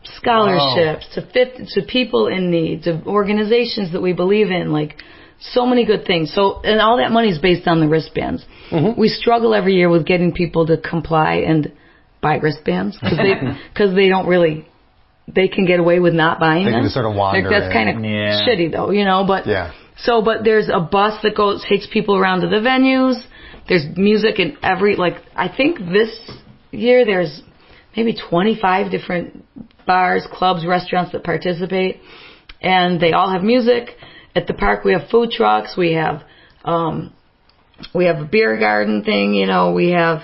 Speaker 8: scholarships, to people in need, to organizations that we believe in, like so many good things. So, and all that money is based on the wristbands. Mm-hmm. We struggle every year with getting people to comply and buy wristbands because they don't really, they can get away with not buying them.
Speaker 5: They can just sort of wander.
Speaker 8: Like, that's kind of shitty though, you know, but so, but there's a bus that takes people around to the venues. There's music in every, like, I think this year there's maybe 25 different bars, clubs, restaurants that participate, and they all have music. At the park, we have food trucks. We have a beer garden thing. You know, we have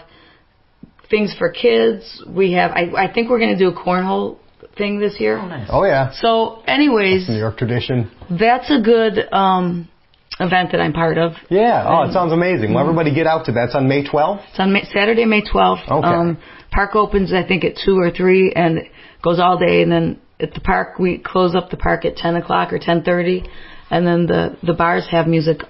Speaker 8: things for kids. We have. I think we're going to do a cornhole thing this year.
Speaker 4: Oh, nice.
Speaker 5: Oh yeah.
Speaker 8: So, anyways,
Speaker 5: that's New York tradition.
Speaker 8: That's a good event that I'm part of.
Speaker 5: Yeah. Oh, it sounds amazing. Well, everybody get out to that. It's on May 12th.
Speaker 8: It's on Saturday, May 12th.
Speaker 5: Okay.
Speaker 8: Park opens, I think, at 2 or 3, and it goes all day. And then at the park, we close up the park at 10 o'clock or 10:30. And then the bars have music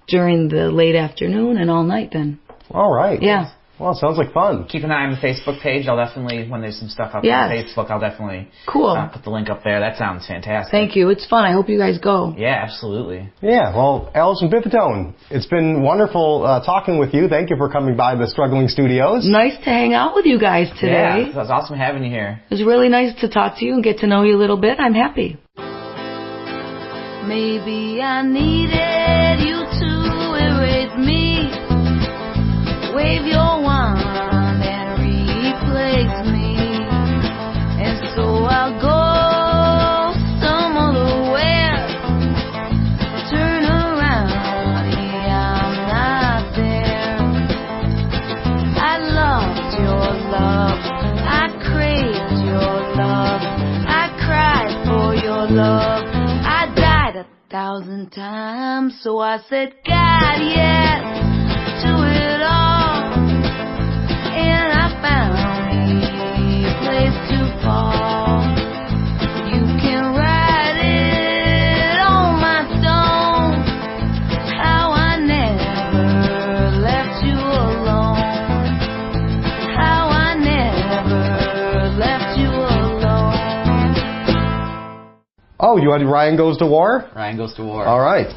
Speaker 8: during the late afternoon and all night then.
Speaker 5: All right.
Speaker 8: Yeah.
Speaker 5: Well, it sounds like fun.
Speaker 4: Keep an eye on the Facebook page. I'll definitely, when there's some stuff up on Facebook, I'll definitely put the link up there. That sounds fantastic.
Speaker 8: Thank you. It's fun. I hope you guys go.
Speaker 4: Yeah, absolutely.
Speaker 5: Yeah. Well, Alison Pipitone, it's been wonderful talking with you. Thank you for coming by the Struggling Studios.
Speaker 8: Nice to hang out with you guys today.
Speaker 4: Yeah, it was awesome having you here.
Speaker 8: It was really nice to talk to you and get to know you a little bit. I'm happy.
Speaker 9: Maybe I needed you to erase me. Wave your him, so I said, God, yes, to it all. And I found me a place to fall. You can write it on my stone, how I never left you alone. How I never left you alone.
Speaker 5: Oh, you want Ryan Goes to War?
Speaker 4: Ryan Goes to War.
Speaker 5: All right.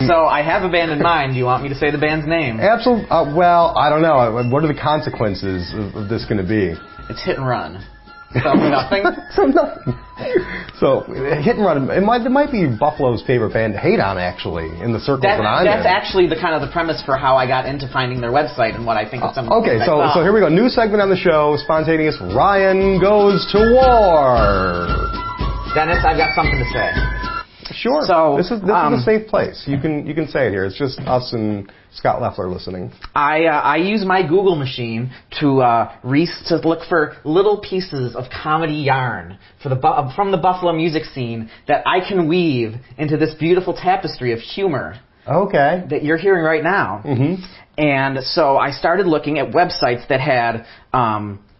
Speaker 4: So I have a band in mind. Do you want me to say the band's name?
Speaker 5: Absolutely. Well, I don't know. What are the consequences of this going to be?
Speaker 4: It's Hit and Run. So nothing.
Speaker 5: So nothing. So Hit and Run. It might be Buffalo's favorite band to hate on, actually, in the circles that I'm in.
Speaker 4: That's actually the kind of the premise for how I got into finding their website and what I think of some.
Speaker 5: Okay, so here we go. New segment on the show. Spontaneous. Ryan Goes to War.
Speaker 4: Dennis, I've got something to say.
Speaker 5: Sure.
Speaker 4: So
Speaker 5: this is a safe place. You can say it here. It's just us and Scott Leffler listening.
Speaker 4: I use my Google machine to look for little pieces of comedy yarn from the Buffalo music scene that I can weave into this beautiful tapestry of humor.
Speaker 5: Okay.
Speaker 4: That you're hearing right now. Mm-hmm. And so I started looking at websites that had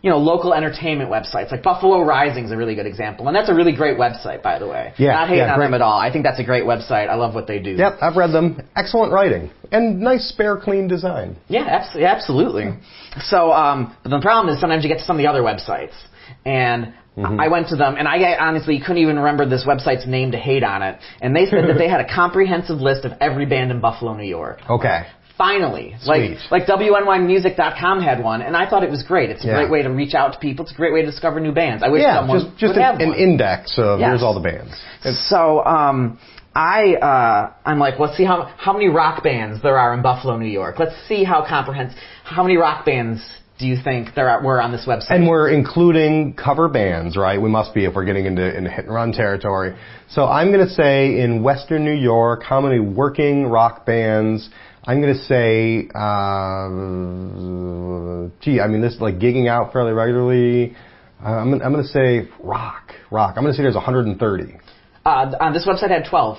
Speaker 4: local entertainment websites. Like Buffalo Rising is a really good example. And that's a really great website, by the way.
Speaker 5: Yeah,
Speaker 4: not hating on them at all. I think that's a great website. I love what they do.
Speaker 5: Yep, I've read them. Excellent writing. And nice, spare, clean design.
Speaker 4: Yeah, absolutely. So but the problem is sometimes you get to some of the other websites. And I went to them, and I honestly couldn't even remember this website's name to hate on it. And they said that they had a comprehensive list of every band in Buffalo, New York.
Speaker 5: Okay.
Speaker 4: Finally.
Speaker 5: Sweet.
Speaker 4: Like WNYmusic.com had one, and I thought it was great. It's a great way to reach out to people. It's a great way to discover new bands. I wish someone
Speaker 5: just
Speaker 4: would have
Speaker 5: an
Speaker 4: one.
Speaker 5: index of here's all the bands.
Speaker 4: So I'm like, let's see how many rock bands there are in Buffalo, New York. Let's see how many rock bands do you think were on this website?
Speaker 5: And we're including cover bands, right? We must be if we're getting into hit and run territory. So I'm going to say in Western New York, how many working rock bands? I'm going to say, this like gigging out fairly regularly. I'm going to say rock. I'm going to say there's 130.
Speaker 4: On this website had 12.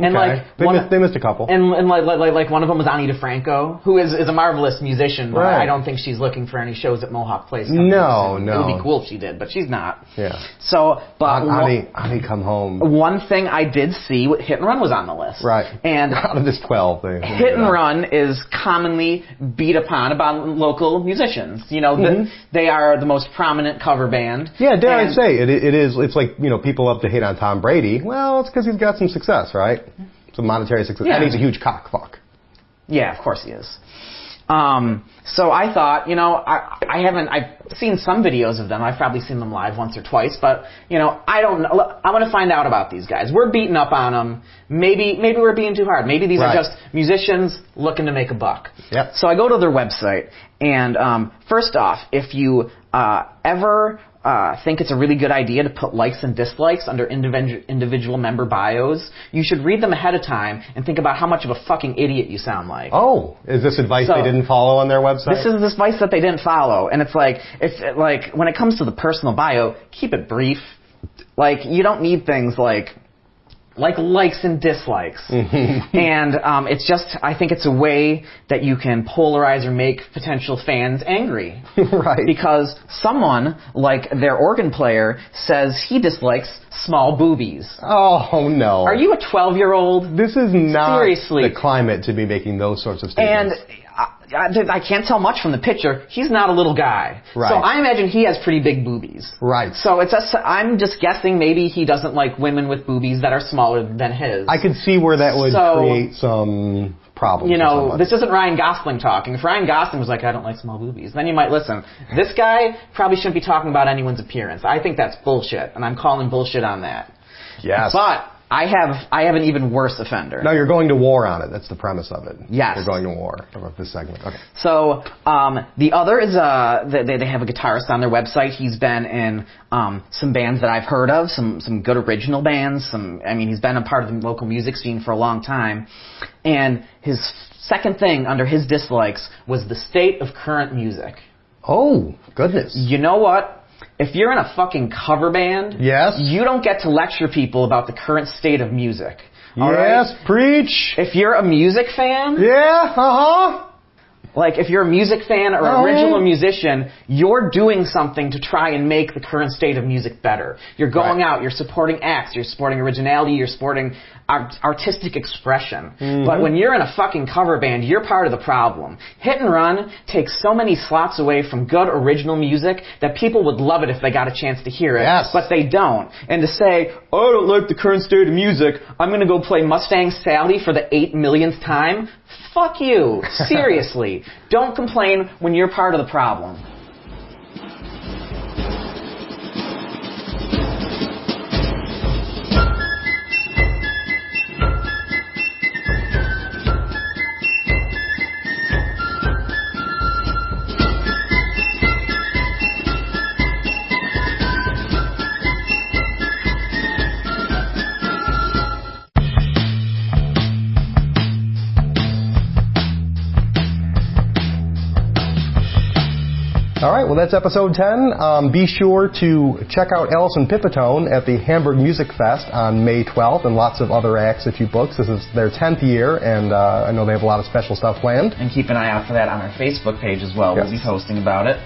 Speaker 4: And
Speaker 5: okay. They missed a couple.
Speaker 4: And like one of them was Ani DeFranco, who is a marvelous musician, but I don't think she's looking for any shows at Mohawk Place.
Speaker 5: No.
Speaker 4: It would be cool if she did, but she's not.
Speaker 5: Yeah.
Speaker 4: So, but
Speaker 5: Ani, come home.
Speaker 4: One thing I did see, Hit and Run was on the list.
Speaker 5: Right.
Speaker 4: And
Speaker 5: out of this 12,
Speaker 4: Hit and Run is commonly beat upon about local musicians. They are the most prominent cover band.
Speaker 5: Yeah, dare I say it is. It's like people love to hate on Tom Brady. Well, it's because he's got some success, right? Some monetary success. Yeah. And he's a huge cockfuck.
Speaker 4: Yeah, of course he is. So I thought, I've seen some videos of them. I've probably seen them live once or twice, but, I don't know. I want to find out about these guys. We're beating up on them. Maybe we're being too hard. Maybe these are just musicians looking to make a buck.
Speaker 5: Yep.
Speaker 4: So I go to their website, and first off, if you ever think it's a really good idea to put likes and dislikes under individual member bios, you should read them ahead of time and think about how much of a fucking idiot you sound like.
Speaker 5: Oh, is this advice they didn't follow on their website?
Speaker 4: This is advice that they didn't follow, and it's like when it comes to the personal bio, keep it brief. Like, you don't need things like likes and dislikes. And it's just, I think it's a way that you can polarize or make potential fans angry.
Speaker 5: Right.
Speaker 4: Because someone, like their organ player, says he dislikes small boobies.
Speaker 5: Oh, no.
Speaker 4: Are you a 12-year-old?
Speaker 5: This is not
Speaker 4: Seriously.
Speaker 5: The climate to be making those sorts of statements.
Speaker 4: And I can't tell much from the picture. He's not a little guy.
Speaker 5: Right.
Speaker 4: So I imagine he has pretty big boobies.
Speaker 5: Right.
Speaker 4: So I'm just guessing maybe he doesn't like women with boobies that are smaller than his.
Speaker 5: I could see where that would create some problems.
Speaker 4: This isn't Ryan Gosling talking. If Ryan Gosling was like, I don't like small boobies, then you might listen. This guy probably shouldn't be talking about anyone's appearance. I think that's bullshit, and I'm calling bullshit on that.
Speaker 5: Yes.
Speaker 4: But I have an even worse offender.
Speaker 5: No, you're going to war on it. That's the premise of it.
Speaker 4: Yes.
Speaker 5: We're going to war about this segment. Okay.
Speaker 4: So, the other is, they have a guitarist on their website. He's been in, some bands that I've heard of, some good original bands, he's been a part of the local music scene for a long time. And his second thing under his dislikes was the state of current music.
Speaker 5: Oh, goodness.
Speaker 4: You know what? If you're in a fucking cover band,
Speaker 5: yes,
Speaker 4: you don't get to lecture people about the current state of music. All
Speaker 5: yes,
Speaker 4: right?
Speaker 5: Preach.
Speaker 4: If you're a music fan,
Speaker 5: yeah,
Speaker 4: like if you're a music fan or original musician, you're doing something to try and make the current state of music better. You're going out, you're supporting acts, you're supporting originality, you're supporting artistic expression.
Speaker 5: Mm-hmm.
Speaker 4: But when you're in a fucking cover band, you're part of the problem. Hit and Run takes so many slots away from good original music that people would love it if they got a chance to hear it.
Speaker 5: Yes.
Speaker 4: But they don't. And to say, oh, I don't like the current state of music, I'm going to go play Mustang Sally for the 8 millionth time, fuck you. Seriously. Don't complain when you're part of the problem.
Speaker 5: All right, well, that's episode 10. Be sure to check out Alison Pipitone at the Hamburg Music Fest on May 12th and lots of other acts at you books. This is their 10th year, and I know they have a lot of special stuff planned.
Speaker 4: And keep an eye out for that on our Facebook page as well.
Speaker 5: Yes.
Speaker 4: We'll be posting about it.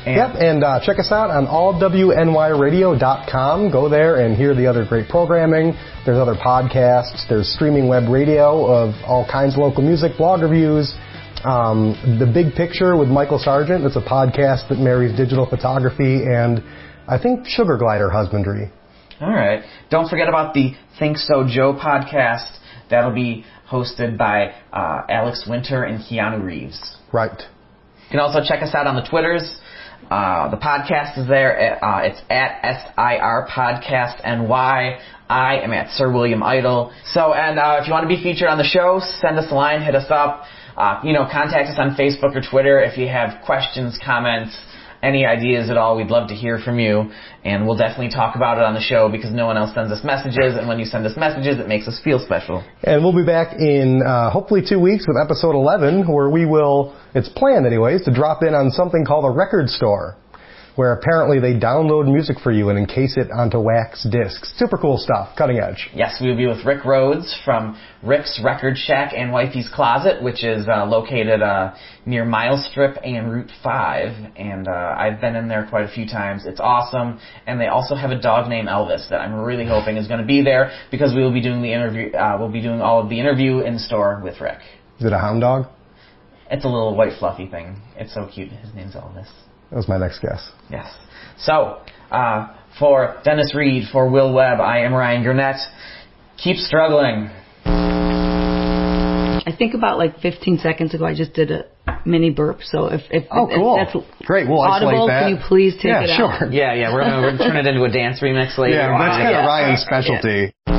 Speaker 5: And check us out on allwnyradio.com. Go there and hear the other great programming. There's other podcasts. There's streaming web radio of all kinds of local music, blog reviews. The Big Picture with Michael Sargent. It's a podcast that marries digital photography and, I think, sugar glider husbandry.
Speaker 4: All right. Don't forget about the Think So Joe podcast. That'll be hosted by Alex Winter and Keanu Reeves.
Speaker 5: Right.
Speaker 4: You can also check us out on the Twitters. The podcast is there. It's at SIR Podcast NY. I am at Sir William Idle. So, and if you want to be featured on the show, send us a line, hit us up. Contact us on Facebook or Twitter if you have questions, comments, any ideas at all. We'd love to hear from you, and we'll definitely talk about it on the show because no one else sends us messages, and when you send us messages, it makes us feel special.
Speaker 5: And we'll be back in hopefully 2 weeks with episode 11, where we will, it's planned anyways, to drop in on something called a record store, where apparently they download music for you and encase it onto wax discs. Super cool stuff, cutting edge.
Speaker 4: Yes, we will be with Rick Rhodes from Rick's Record Shack and Wifey's Closet, which is located near Milestrip and Route 5. And I've been in there quite a few times. It's awesome. And they also have a dog named Elvis that I'm really hoping is going to be there because we will be doing the interview. We'll be doing all of the interview in store with Rick.
Speaker 5: Is it a hound dog?
Speaker 4: It's a little white fluffy thing. It's so cute. His name's Elvis.
Speaker 5: That was my next guess.
Speaker 4: Yes. So, for Dennis Reed, for Will Webb, I am Ryan Gurnett. Keep struggling.
Speaker 8: I think about 15 seconds ago I just did a mini burp, so if
Speaker 5: cool.
Speaker 8: that's
Speaker 5: great, we'll
Speaker 8: audible,
Speaker 5: isolate that.
Speaker 8: can you please take it out?
Speaker 5: Yeah, sure.
Speaker 4: Yeah, we're going to turn it into a dance remix later.
Speaker 5: Yeah, that's kind of Ryan's specialty.
Speaker 8: Yeah.